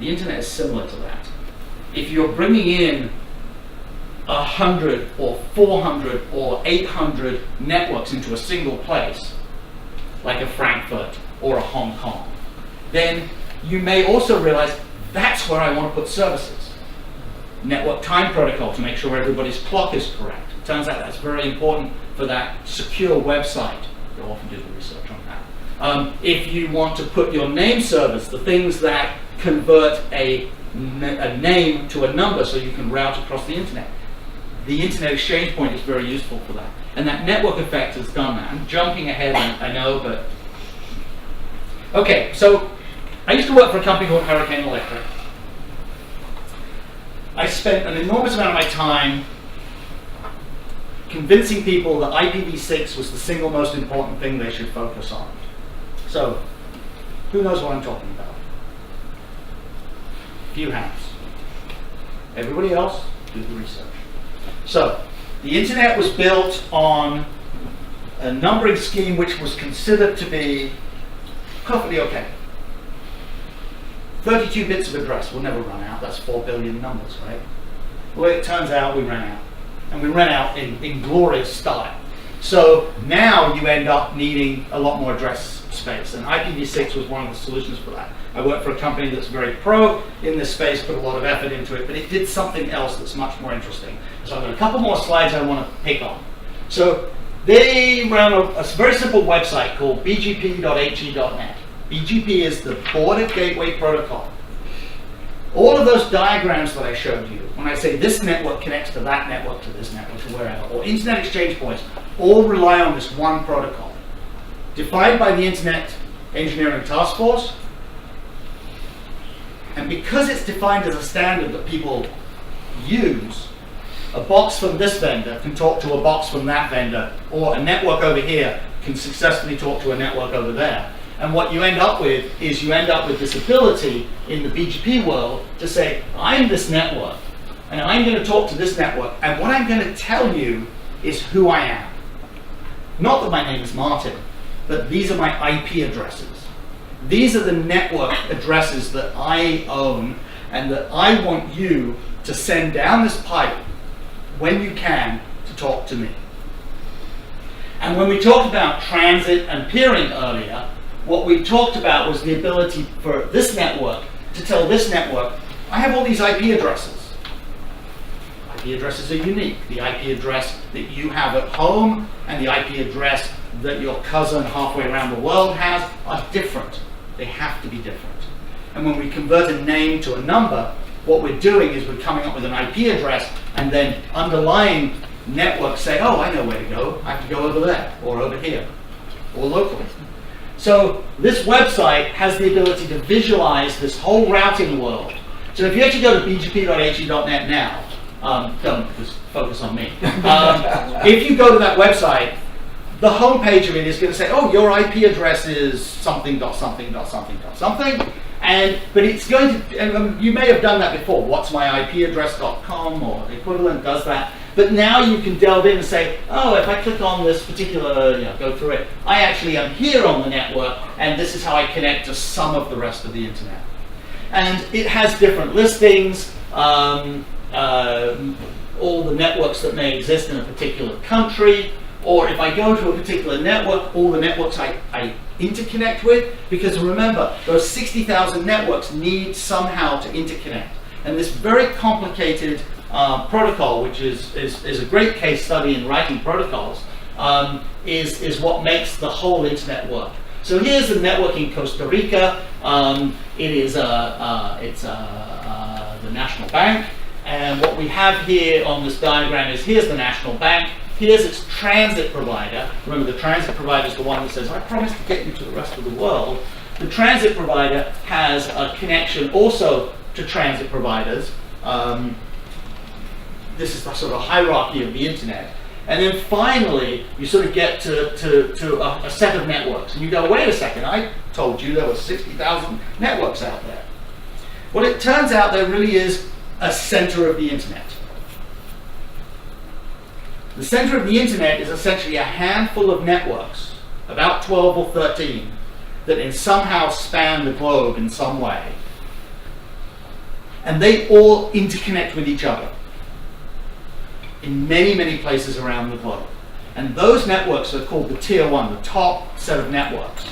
The internet is similar to that. If you're bringing in 100 or 400 or 800 networks into a single place, like a Frankfurt or a Hong Kong, then you may also realize that's where I want to put services. Network time protocol to make sure everybody's clock is correct. It turns out that's very important for that secure website. You'll often do the research on that. If you want to put your name servers, the things that convert a name to a number so you can route across the internet. The internet exchange point is very useful for that. And that network effect has done that. I'm jumping ahead, I know, but... Okay, so I used to work for a company called Hurricane Electric. I spent an enormous amount of my time convincing people that IPv6 was the single most important thing they should focus on. So, who knows what I'm talking about? Few hands. Everybody else, do the research. So, the internet was built on a numbering scheme which was considered to be perfectly okay. 32 bits of address will never run out. That's 4 billion numbers, right? Well, it turns out we ran out. And we ran out in glorious style. So now you end up needing a lot more address space. And IPv6 was one of the solutions for that. I worked for a company that's very pro in this space, put a lot of effort into it, but it did something else that's much more interesting. So I've got a couple more slides I want to pick on. So they ran a very simple website called bgp.he.net. BGP is the Border Gateway Protocol. All of those diagrams that I showed you, when I say this network connects to that network, to this network, to wherever, or internet exchange points, all rely on this one protocol. Defined by the Internet Engineering Task Force, and because it's defined as a standard that people use, a box from this vendor can talk to a box from that vendor, or a network over here can successfully talk to a network over there. And what you end up with is you end up with this ability in the BGP world to say, I'm this network, and I'm going to talk to this network, and what I'm going to tell you is who I am. Not that my name is Martin, but these are my IP addresses. These are the network addresses that I own, and that I want you to send down this pipe when you can to talk to me. And when we talked about transit and peering earlier, what we talked about was the ability for this network to tell this network, I have all these IP addresses. IP addresses are unique. The IP address that you have at home and the IP address that your cousin halfway around the world has are different. They have to be different. And when we convert a name to a number, what we're doing is we're coming up with an IP address, and then underlying networks say, oh, I know where to go. I have to go over there, or over here, or locally. So this website has the ability to visualize this whole routing world. So if you actually go to bgp.he.net now, don't, because focus on me. If you go to that website, the home page of it is going to say, oh, your IP address is something dot something dot something dot something. But it's going to, and you may have done that before, what's my IP address.com or equivalent does that. But now you can delve in and say, oh, if I click on this particular, go through it, I actually am here on the network, and this is how I connect to some of the rest of the internet. And it has different listings, all the networks that may exist in a particular country, or if I go to a particular network, all the networks I interconnect with, because remember, those 60,000 networks need somehow to interconnect. And this very complicated protocol, which is a great case study in writing protocols, is what makes the whole internet work. So here's the network in Costa Rica. It's the National Bank, and what we have here on this diagram is here's the National Bank. Here's its transit provider. Remember, the transit provider is the one that says, I promise to get you to the rest of the world. The transit provider has a connection also to transit providers. This is the sort of hierarchy of the internet. And then finally, you sort of get to a set of networks. And you go, wait a second, I told you there were 60,000 networks out there. Well, it turns out there really is a center of the internet. The center of the internet is essentially a handful of networks, about 12 or 13, that somehow span the globe in some way. And they all interconnect with each other in many, many places around the globe. And those networks are called the tier one, the top set of networks.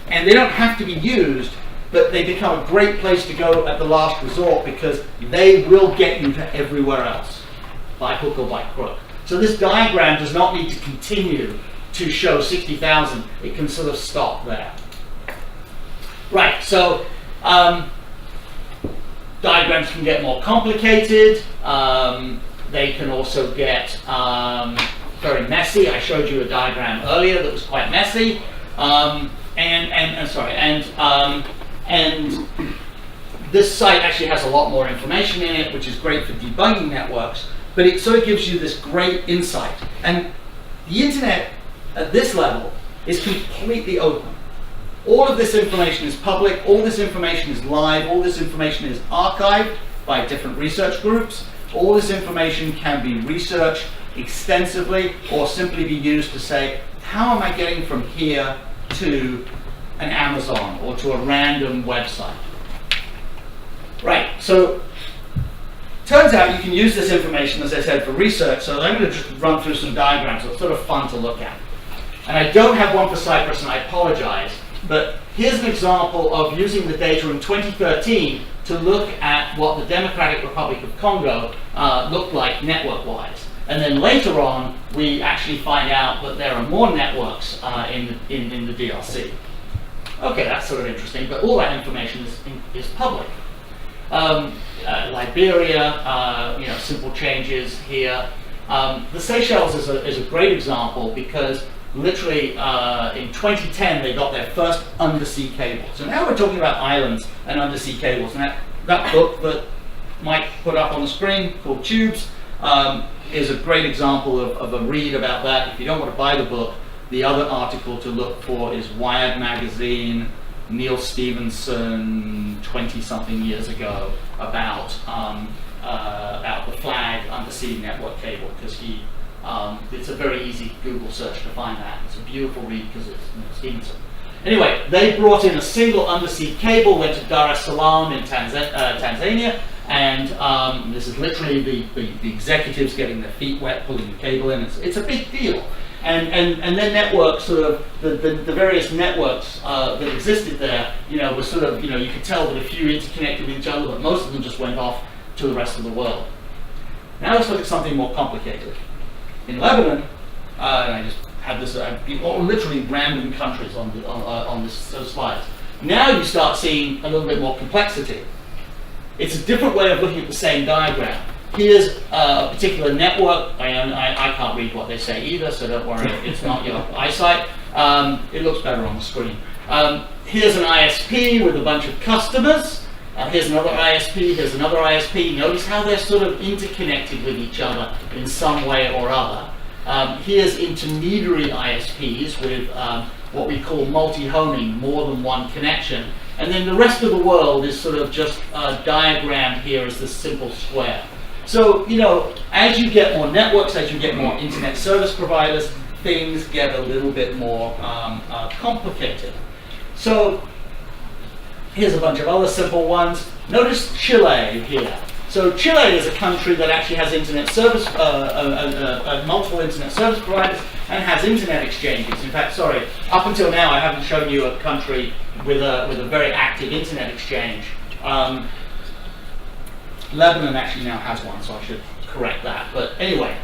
And they don't have to be used, but they become a great place to go at the last resort because they will get you to everywhere else, by hook or by crook. So this diagram does not need to continue to show 60,000. It can sort of stop there. Right, so diagrams can get more complicated. They can also get very messy. I showed you a diagram earlier that was quite messy. And this site actually has a lot more information in it, which is great for debugging networks, but it sort of gives you this great insight. And the internet at this level is completely open. All of this information is public, all this information is live, all this information is archived by different research groups. All this information can be researched extensively or simply be used to say, how am I getting from here to an Amazon or to a random website? Right, so turns out you can use this information, as I said, for research, so I'm going to just run through some diagrams. It's sort of fun to look at. And I don't have one for Cyprus, and I apologize, but here's an example of using the data in 2013 to look at what the Democratic Republic of Congo looked like network-wise. And then later on, we actually find out that there are more networks in the DRC. Okay, that's sort of interesting, but all that information is public. Liberia, simple changes here. The Seychelles is a great example because literally in 2010 they got their first undersea cable. So now we're talking about islands and undersea cables. And that book that Mike put up on the screen called Tubes is a great example of a read about that. If you don't want to buy the book, the other article to look for is Wired Magazine, Neil Stevenson, 20-something years ago, about the FLAG undersea network cable, because it's a very easy Google search to find that. It's a beautiful read because it's Stevenson. Anyway, they brought in a single undersea cable, went to Dar es Salaam in Tanzania, and this is literally the executives getting their feet wet, pulling the cable in. It's a big deal. And then networks, sort of, the various networks that existed there, were sort of, you could tell that a few interconnected with each other, but most of them just went off to the rest of the world. Now let's look at something more complicated. In Lebanon, and I just had this, literally random countries on this slides. Now you start seeing a little bit more complexity. It's a different way of looking at the same diagram. Here's a particular network. I can't read what they say either, so don't worry, it's not your eyesight. It looks better on the screen. Here's an ISP with a bunch of customers. Here's another ISP, here's another ISP. Notice how they're sort of interconnected with each other in some way or other. Here's intermediary ISPs with what we call multi-homing, more than one connection. And then the rest of the world is sort of just diagrammed here as this simple square. So, as you get more networks, as you get more internet service providers, things get a little bit more complicated. So, here's a bunch of other simple ones. Notice Chile here. So Chile is a country that actually has internet service, multiple internet service providers, and has internet exchanges. In fact, sorry, up until now I haven't shown you a country with a very active internet exchange. Lebanon actually now has one, so I should correct that. But anyway,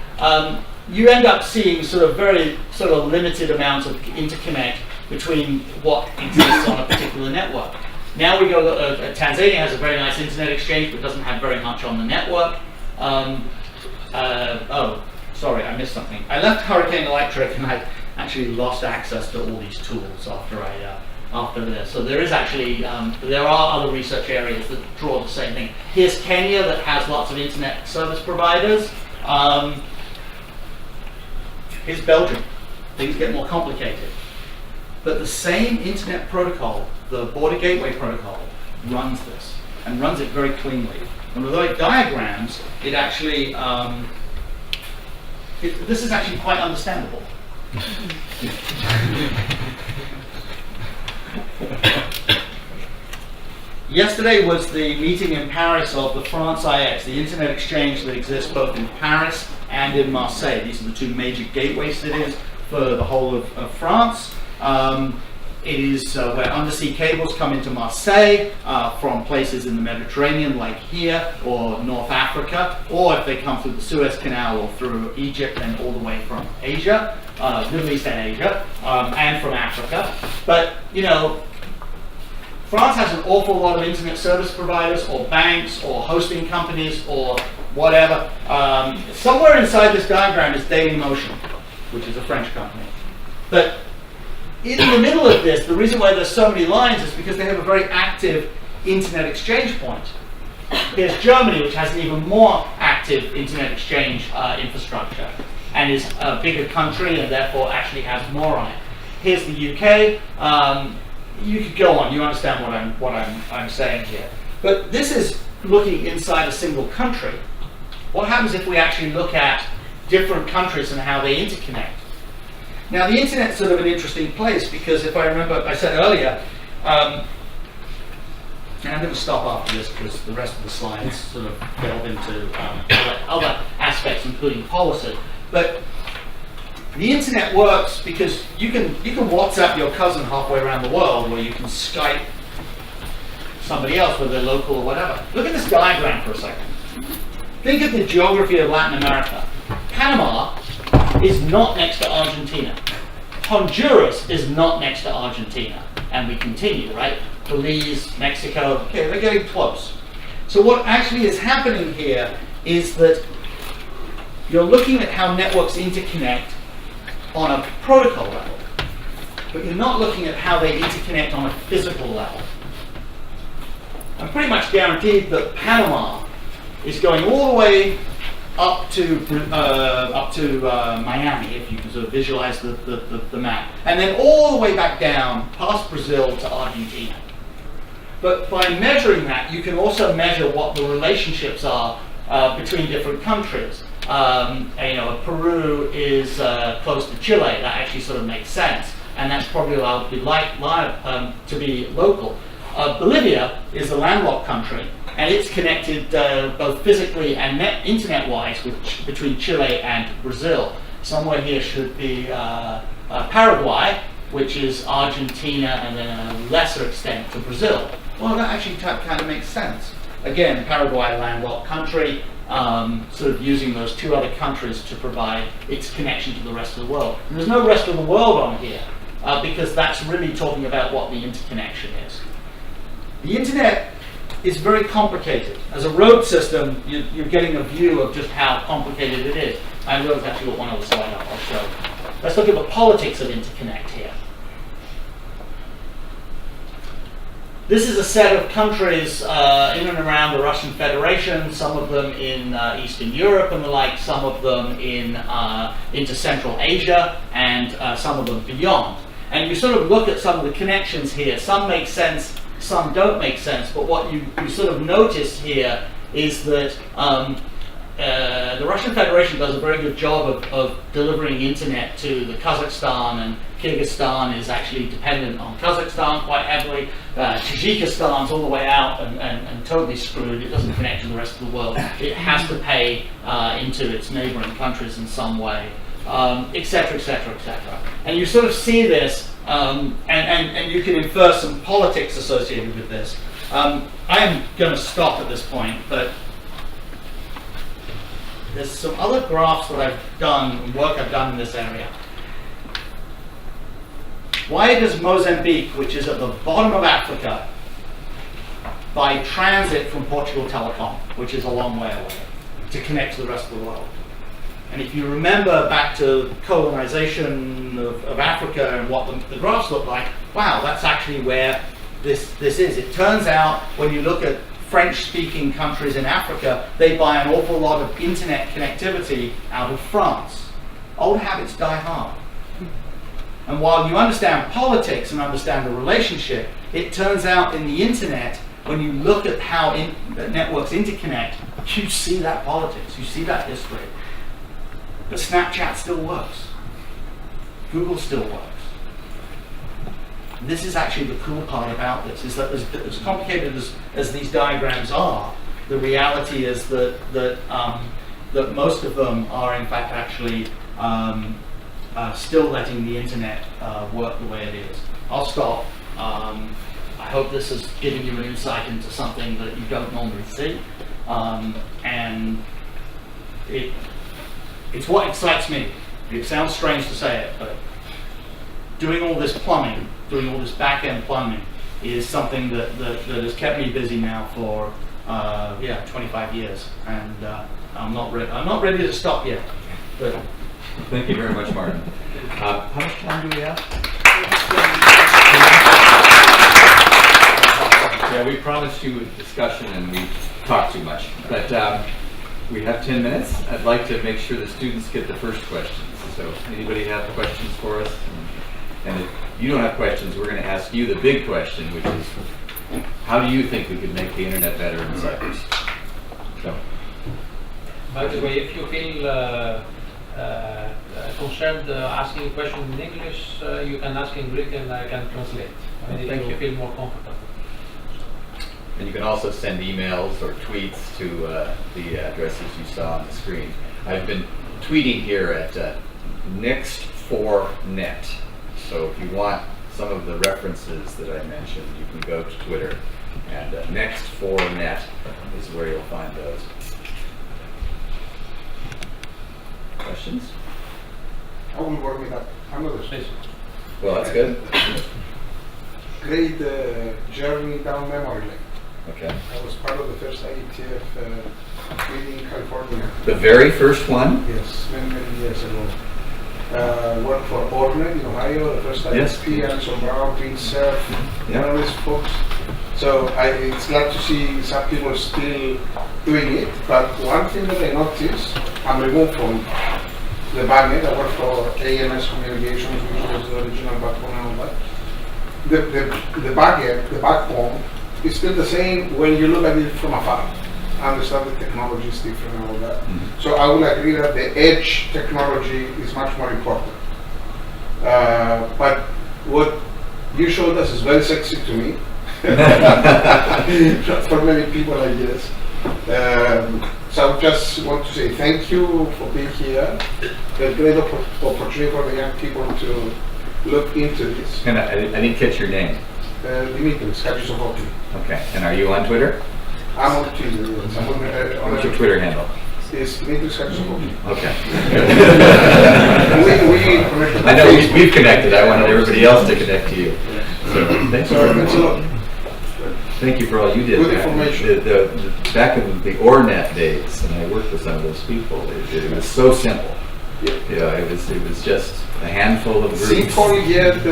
you end up seeing very limited amounts of interconnect between what exists on a particular network. Now we go, Tanzania has a very nice internet exchange, but doesn't have very much on the network. Oh, sorry, I missed something. I left Hurricane Electric, and I actually lost access to all these tools after this. So there is actually, there are other research areas that draw the same thing. Here's Kenya that has lots of internet service providers. Here's Belgium. Things get more complicated. But the same internet protocol, the border gateway protocol, runs this, and runs it very cleanly. And with like diagrams, it actually, this is actually quite understandable. Yesterday was the meeting in Paris of the France IX, the internet exchange that exists both in Paris and in Marseille. These are the two major gateway cities for the whole of France. It is where undersea cables come into Marseille from places in the Mediterranean like here or North Africa, or if they come through the Suez Canal or through Egypt and all the way from Asia, Middle East and Asia, and from Africa. But, France has an awful lot of internet service providers or banks or hosting companies or whatever. Somewhere inside this diagram is Dailymotion, which is a French company. But in the middle of this, the reason why there's so many lines is because they have a very active internet exchange point. Here's Germany, which has an even more active internet exchange infrastructure and is a bigger country and therefore actually has more on it. Here's the UK. You could go on. You understand what I'm saying here. But this is looking inside a single country. What happens if we actually look at different countries and how they interconnect? Now, the internet's sort of an interesting place because if I remember, I said earlier, and I'm going to stop after this because the rest of the slides sort of delve into other aspects, including policy. But the internet works because you can WhatsApp your cousin halfway around the world, or you can Skype somebody else, whether they're local or whatever. Look at this diagram for a second. Think of the geography of Latin America. Panama is not next to Argentina. Honduras is not next to Argentina. And we continue, right? Belize, Mexico, okay, they're getting close. So what actually is happening here is that you're looking at how networks interconnect on a protocol level, but you're not looking at how they interconnect on a physical level. I'm pretty much guaranteed that Panama is going all the way up to Miami, if you can sort of visualize the map, and then all the way back down past Brazil to Argentina. But by measuring that, you can also measure what the relationships are between different countries. Peru is close to Chile. That actually sort of makes sense, and that's probably allowed to be local. Bolivia is a landlocked country, and it's connected both physically and internet-wise between Chile and Brazil. Somewhere here should be Paraguay, which is Argentina, and then a lesser extent to Brazil. Well, that actually kind of makes sense. Again, Paraguay, a landlocked country, sort of using those two other countries to provide its connection to the rest of the world. And there's no rest of the world on here, because that's really talking about what the interconnection is. The internet is very complicated. As a road system, you're getting a view of just how complicated it is. I realize actually got one other slide up I'll show. Let's look at the politics of interconnect here. This is a set of countries in and around the Russian Federation, some of them in Eastern Europe and the like, some of them into Central Asia, and some of them beyond. And you sort of look at some of the connections here. Some make sense, some don't make sense, but what you sort of notice here is that the Russian Federation does a very good job of delivering internet to the Kazakhstan, and Kyrgyzstan is actually dependent on Kazakhstan quite heavily. Tajikistan's all the way out and totally screwed. It doesn't connect to the rest of the world. It has to pay into its neighboring countries in some way, etc., etc., etc. And you sort of see this, and you can infer some politics associated with this. I am going to stop at this point, but there's some other graphs that I've done, and work I've done in this area. Why does Mozambique, which is at the bottom of Africa, buy transit from Portugal Telecom, which is a long way away, to connect to the rest of the world? And if you remember back to colonization of Africa and what the graphs look like, wow, that's actually where this is. It turns out when you look at French-speaking countries in Africa, they buy an awful lot of internet connectivity out of France. Old habits die hard. And while you understand politics and understand the relationship, it turns out in the internet, when you look at how networks interconnect, you see that politics, you see that history. But Snapchat still works. Google still works. This is actually the cool part about this, is that as complicated as these diagrams are, the reality is that most of them are in fact actually still letting the internet work the way it is. I'll stop. I hope this has given you an insight into something that you don't normally see. And it's what excites me. It sounds strange to say it, but doing all this plumbing, doing all this back-end plumbing, is something that has kept me busy now for 25 years, and I'm not ready to stop yet. But Thank you very much, Martin. How much time do we have? Yeah, we promised you a discussion and we talked too much, but we have 10 minutes. I'd like to make sure the students get the first questions. So anybody have questions for us? And if you don't have questions, we're going to ask you the big question, which is, how do you think we could make the internet better in Cyprus? So. By the way, if you feel concerned asking a question in English, you can ask in Greek and I can translate. If you feel more comfortable. And you can also send emails or tweets to the addresses you saw on the screen. I've been tweeting here at Next4Net. So if you want some of the references that I mentioned, you can go to Twitter, and Next4Net is where you'll find those. Questions? I will work with that. Another space. Well, that's good. Great journey down memory lane. Okay. I was part of the first AETF meeting in California. The very first one? Yes, many years ago. Worked for ARPANET in Ohio, the first ISP, Yes. Anderson Brown, Prince Surf, Yeah. all these folks. So it's glad to see some people still doing it. But one thing that I noticed, I'm removed from the backend. I work for AMS Communications, which was the original backbone and all that. The backend, the backbone, is still the same when you look at it from afar. I understand the technology is different and all that. Mm-hmm. So I will agree that the edge technology is much more important. But what you showed us is very sexy to me. For many people, I guess. So I just want to say thank you for being here. A great opportunity for the young people to look into this. And I didn't catch your name. Dimitris Katsopoulos. Okay. And are you on Twitter? I'm on Twitter. Yes. I'm on, What's your Twitter handle? It's Dimitris Katsopoulos. Okay. we I know we've connected. I wanted everybody else to connect to you. So thanks So very thanks a much. lot. Thank you for all you did. Good information. Back in the ORNet days, and I worked with some of those people, it was so simple. Yeah. You know, it was just a handful of groups. Simple yet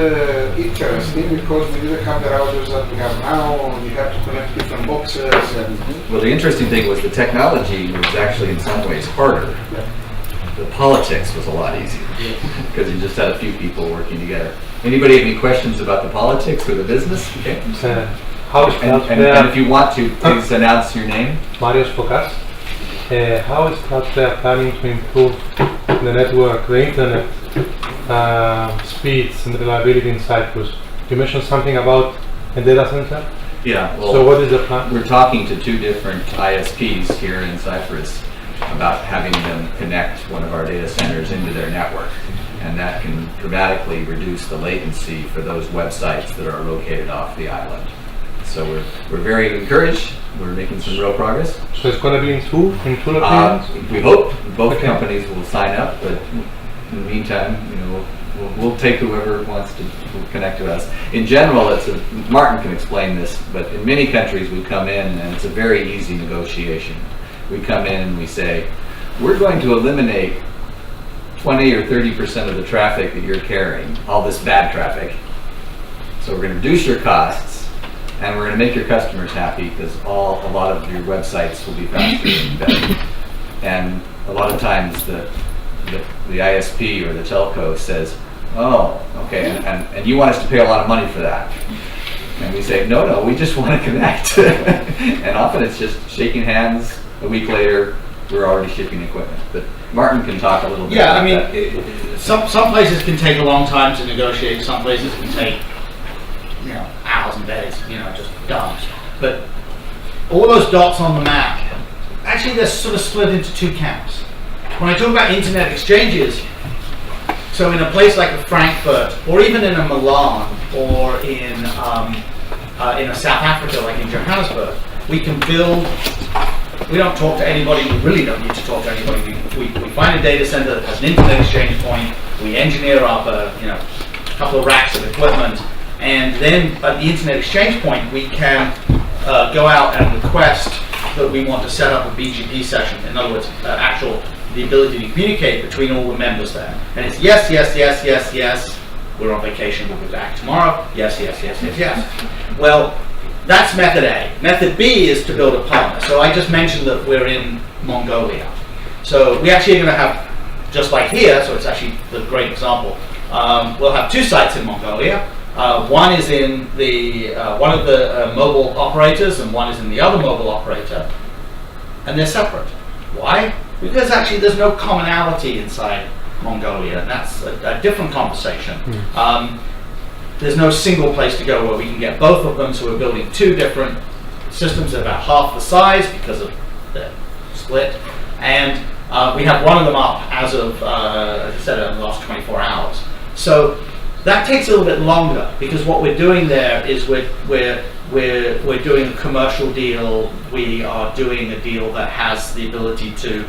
interesting because we didn't have the routers that we have now. You have to connect different boxes and. Well, the interesting thing was the technology was actually in some ways harder. The politics was a lot easier because you just had a few people working together. Anybody have any questions about the politics or the business? Okay. How is And Cloudflare, if you want to, please announce your name. Marius Focas, how is Cloudflare planning to improve the network, the internet speeds and reliability in Cyprus? You mentioned something about a data center. Yeah. Well, So what is the plan? we're talking to two different ISPs here in Cyprus about having them connect one of our data centers into their network. And that can dramatically reduce the latency for those websites that are located off the island. So we're very encouraged. We're making some real progress. So it's going to be in two locations? We hope both Okay. companies will sign up, but in the meantime, you know, we'll take whoever wants to connect to us. In general, Martin can explain this, but in many countries we come in and it's a very easy negotiation. We come in and we say, we're going to eliminate 20 or 30% of the traffic that you're carrying, all this bad traffic. So we're going to reduce your costs, and we're going to make your customers happy because a lot of your websites will be faster and better. And a lot of times the ISP or the telco says, oh, okay, and you want us to pay a lot of money for that. And we say, no, we just want to connect. And often it's just shaking hands. A week later, we're already shipping equipment. But Martin can talk a little bit yeah, about I that. mean, some places can take a long time to negotiate. Some places can take, hours and days. Just done. But all those dots on the map, actually, they're sort of split into two camps. When I talk about internet exchanges, so in a place like Frankfurt, or even in a Milan, or in a South Africa, like in Johannesburg, we can build. We don't talk to anybody. We really don't need to talk to anybody. We find a data center that has an internet exchange point. We engineer up a couple of racks of equipment, And then at the Internet Exchange point, we can go out and request that we want to set up a BGP session. In other words, the ability to communicate between all the members there. And it's yes, yes, yes, yes, yes. We're on vacation, we'll be back tomorrow. Yes, yes, yes, yes, yes. Well, that's method A. Method B is to build a partner. So I just mentioned that we're in Mongolia. So we actually are going to have, just like here, so it's actually a great example, we'll have two sites in Mongolia. One is in one of the mobile operators and one is in the other mobile operator. And they're separate. Why? Because actually there's no commonality inside Mongolia, and that's a different conversation. There's no single place to go where we can get both of them, so we're building two different systems at about half the size because of the split. And we have one of them up as of, as I said, in the last 24 hours. So that takes a little bit longer because what we're doing there is we're doing a commercial deal. We are doing a deal that has the ability to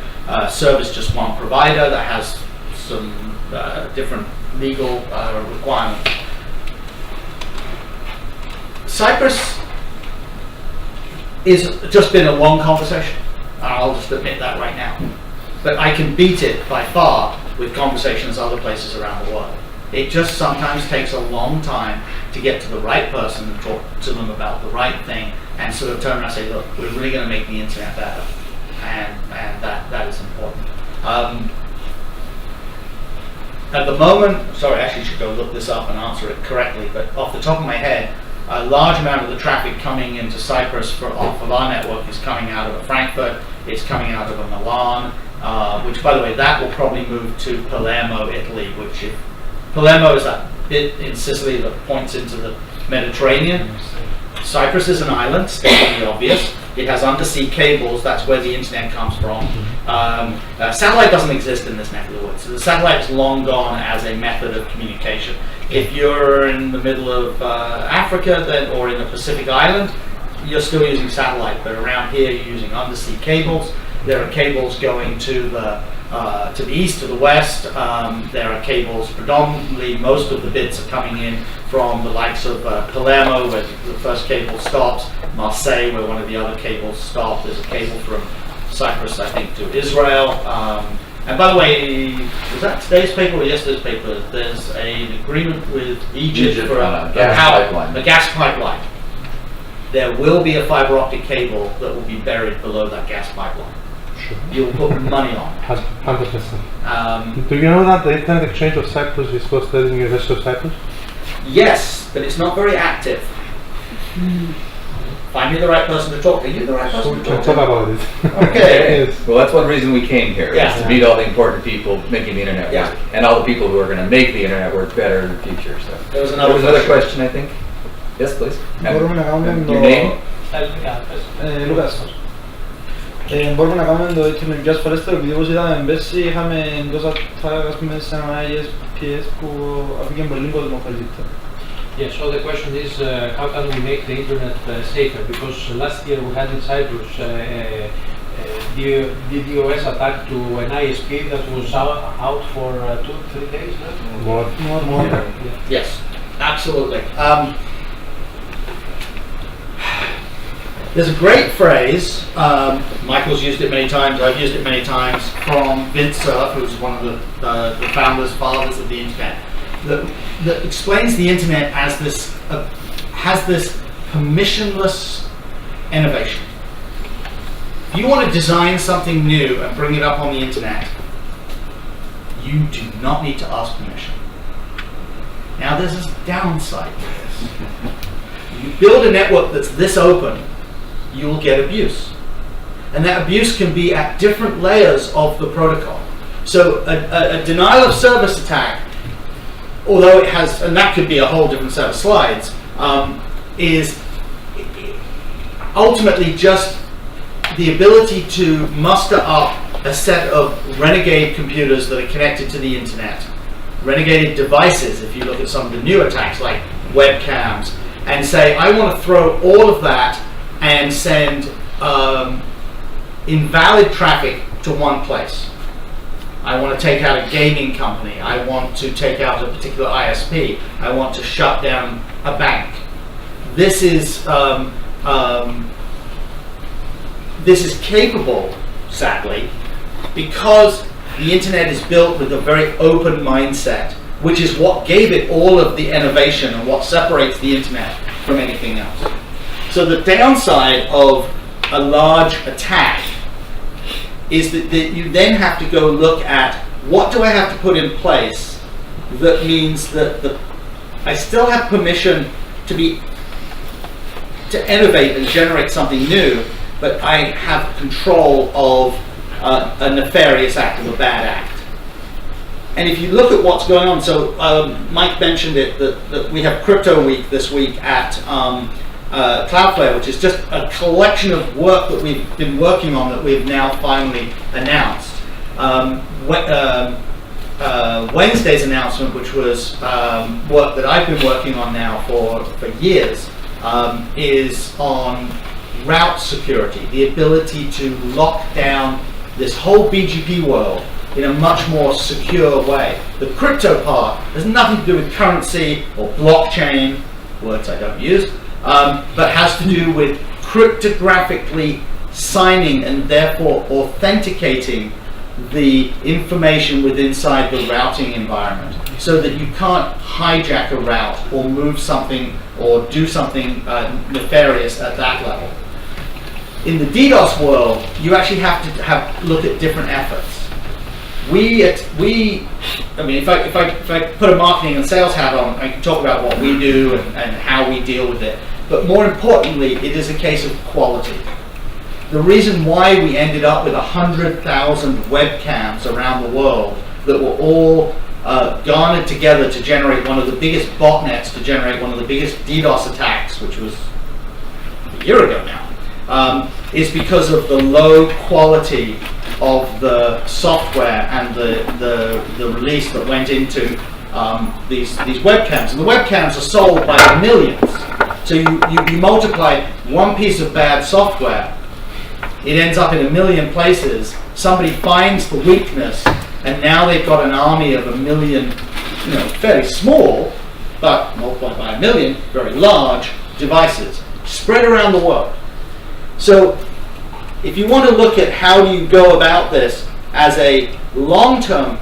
service just one provider, that has some different legal requirements. Cyprus is just been a long conversation. I'll just admit that right now. But I can beat it by far with conversations other places around the world. It just sometimes takes a long time to get to the right person and talk to them about the right thing and sort of turn around and say, look, we're really going to make the internet better. And that is important. At the moment, sorry, I actually should go look this up and answer it correctly, but off the top of my head, a large amount of the traffic coming into Cyprus off of our network is coming out of a Frankfurt, it's coming out of a Milan, which, by the way, that will probably move to Palermo, Italy, which Palermo is that bit in Sicily that points into the Mediterranean. Cyprus is an island, stating the obvious. It has undersea cables, that's where the internet comes from. Satellite doesn't exist in this neck of the woods. So the satellite is long gone as a method of communication. If you're in the middle of Africa or in the Pacific Island, you're still using satellite, but around here you're using undersea cables. There are cables going to the east, to the west. There are cables, predominantly most of the bits are coming in from the likes of Palermo, where the first cable stops, Marseille, where one of the other cables stop. There's a cable from Cyprus, I think, to Israel. And by the way, was that today's paper or yesterday's paper? There's an agreement with Egypt for a gas pipeline. There will be a fiber optic cable that will be buried below that gas pipeline. Sure. You'll put money on it. 100%. Do you know that the Internet Exchange of Cyprus is hosted in the University of Cyprus? Yes, but it's not very active. Find me the right person to talk to. Are you the right person So we to can talk talk to? about it. Okay. Yes. Well, that's one reason we came here, Yeah. is to meet all the important people making the internet Yeah. work, and all the people who are going to make the internet work better in the future. So There was there was another question, I think. Yes, please. Μπορούμε να κάνουμε Your name? Λούκας. Μπορούμε να κάνουμε το έτσι μερικές φορές το επειδή όπως είδαμε πέρσι είχαμε τόσα tag ας πούμε σε ένα ISPS που αφήκε πολύ κόσμο καλύτερα. Yes, so the question is how can we make the internet safer? Because last year we had in Cyprus DDoS attack to an ISP that was out for 2-3 days. More. Yeah. Yes, absolutely. There's a great phrase, Michael's used it many times, I've used it many times, from Vint Cerf, who's one of the founders, fathers of the internet, that explains the internet as has this permissionless innovation. If you want to design something new and bring it up on the internet, you do not need to ask permission. Now there's a downside to this. You build a network that's this open, you will get abuse. And that abuse can be at different layers of the protocol. So a denial of service attack, although it has, and that could be a whole different set of slides, is ultimately just the ability to muster up a set of renegade computers that are connected to the internet, renegade devices, if you look at some of the new attacks like webcams, and say, I want to throw all of that and send invalid traffic to one place. I want to take out a gaming company. I want to take out a particular ISP. I want to shut down a bank. This is capable, sadly, because the internet is built with a very open mindset, which is what gave it all of the innovation and what separates the internet from anything else. So the downside of a large attack is that you then have to go look at what do I have to put in place that means that I still have permission to innovate and generate something new, but I have control of a nefarious act, of a bad act. And if you look at what's going on, so Mike mentioned it, that we have Crypto Week this week at Cloudflare, which is just a collection of work that we've been working on that we've now finally announced. Wednesday's announcement, which was work that I've been working on now for years, is on route security, the ability to lock down this whole BGP world in a much more secure way. The crypto part has nothing to do with currency or blockchain, words I don't use, but has to do with cryptographically signing and therefore authenticating the information within inside the routing environment, so that you can't hijack a route or move something or do something nefarious at that level. In the DDoS world, you actually have to look at different efforts. I mean, if I put a marketing and sales hat on, I can talk about what we do and how we deal with it. But more importantly, it is a case of quality. The reason why we ended up with 100,000 webcams around the world that were all garnered together to generate one of the biggest botnets, to generate one of the biggest DDoS attacks, which was a year ago now, is because of the low quality of the software and the release that went into these webcams. And the webcams are sold by the millions. So you multiply one piece of bad software, it ends up in a million places. Somebody finds the weakness, and now they've got an army of a million, fairly small, but multiplied by a million, very large devices spread around the world. So if you want to look at how do you go about this as a long-term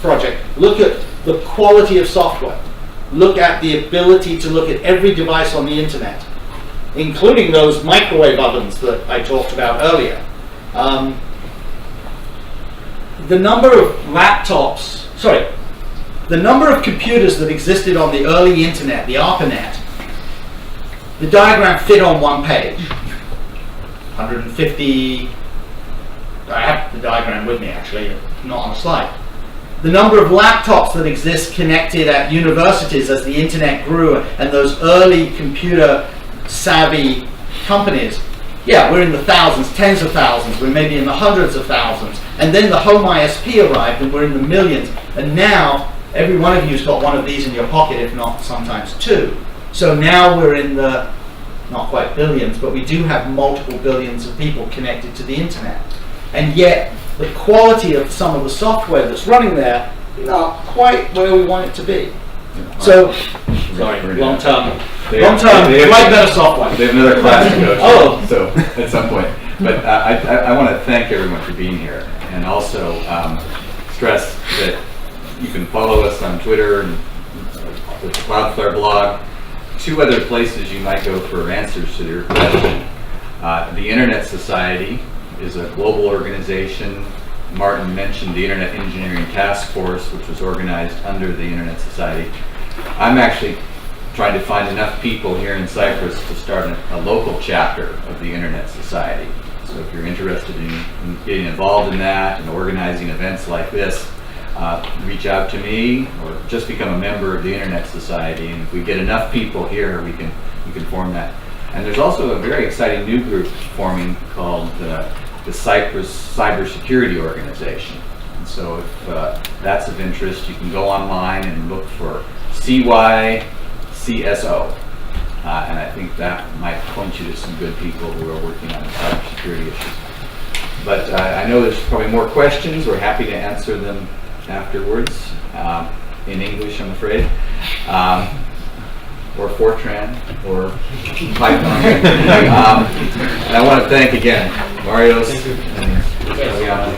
project, look at the quality of software. Look at the ability to look at every device on the internet, including those microwave ovens that I talked about earlier. The number of the number of computers that existed on the early internet, the ARPANET, the diagram fit on one page. 150, I have the diagram with me actually, not on a slide. The number of laptops that exist connected at universities as the internet grew, and those early computer savvy companies, yeah, we're in the thousands, tens of thousands, we're maybe in the hundreds of thousands. And then the home ISP arrived and we're in the millions. And now every one of you's got one of these in your pocket, if not sometimes two. So now we're in the, not quite billions, but we do have multiple billions of people connected to the internet. And yet the quality of some of the software that's running there, not quite where we want it to be. So, sorry, long term, like better software. They have another class to go to, Oh. so at some point. But I want to thank everyone for being here, and also stress that you can follow us on Twitter and the Cloudflare blog. Two other places you might go for answers to your question. The Internet Society is a global organization. Martin mentioned the Internet Engineering Task Force, which was organized under the Internet Society. I'm actually trying to find enough people here in Cyprus to start a local chapter of the Internet Society. So if you're interested in getting involved in that and organizing events like this, reach out to me or just become a member of the Internet Society. And if we get enough people here, we can form that. And there's also a very exciting new group forming called the Cyprus Cybersecurity Organization. And so if that's of interest, you can go online and look for CYCSO. And I think that might point you to some good people who are working on cybersecurity issues. But I know there's probably more questions. We're happy to answer them afterwards, in English, I'm afraid, or Fortran, or Python. And I want to thank again Marios and Fabiana.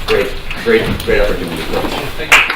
Great opportunity. Thank you.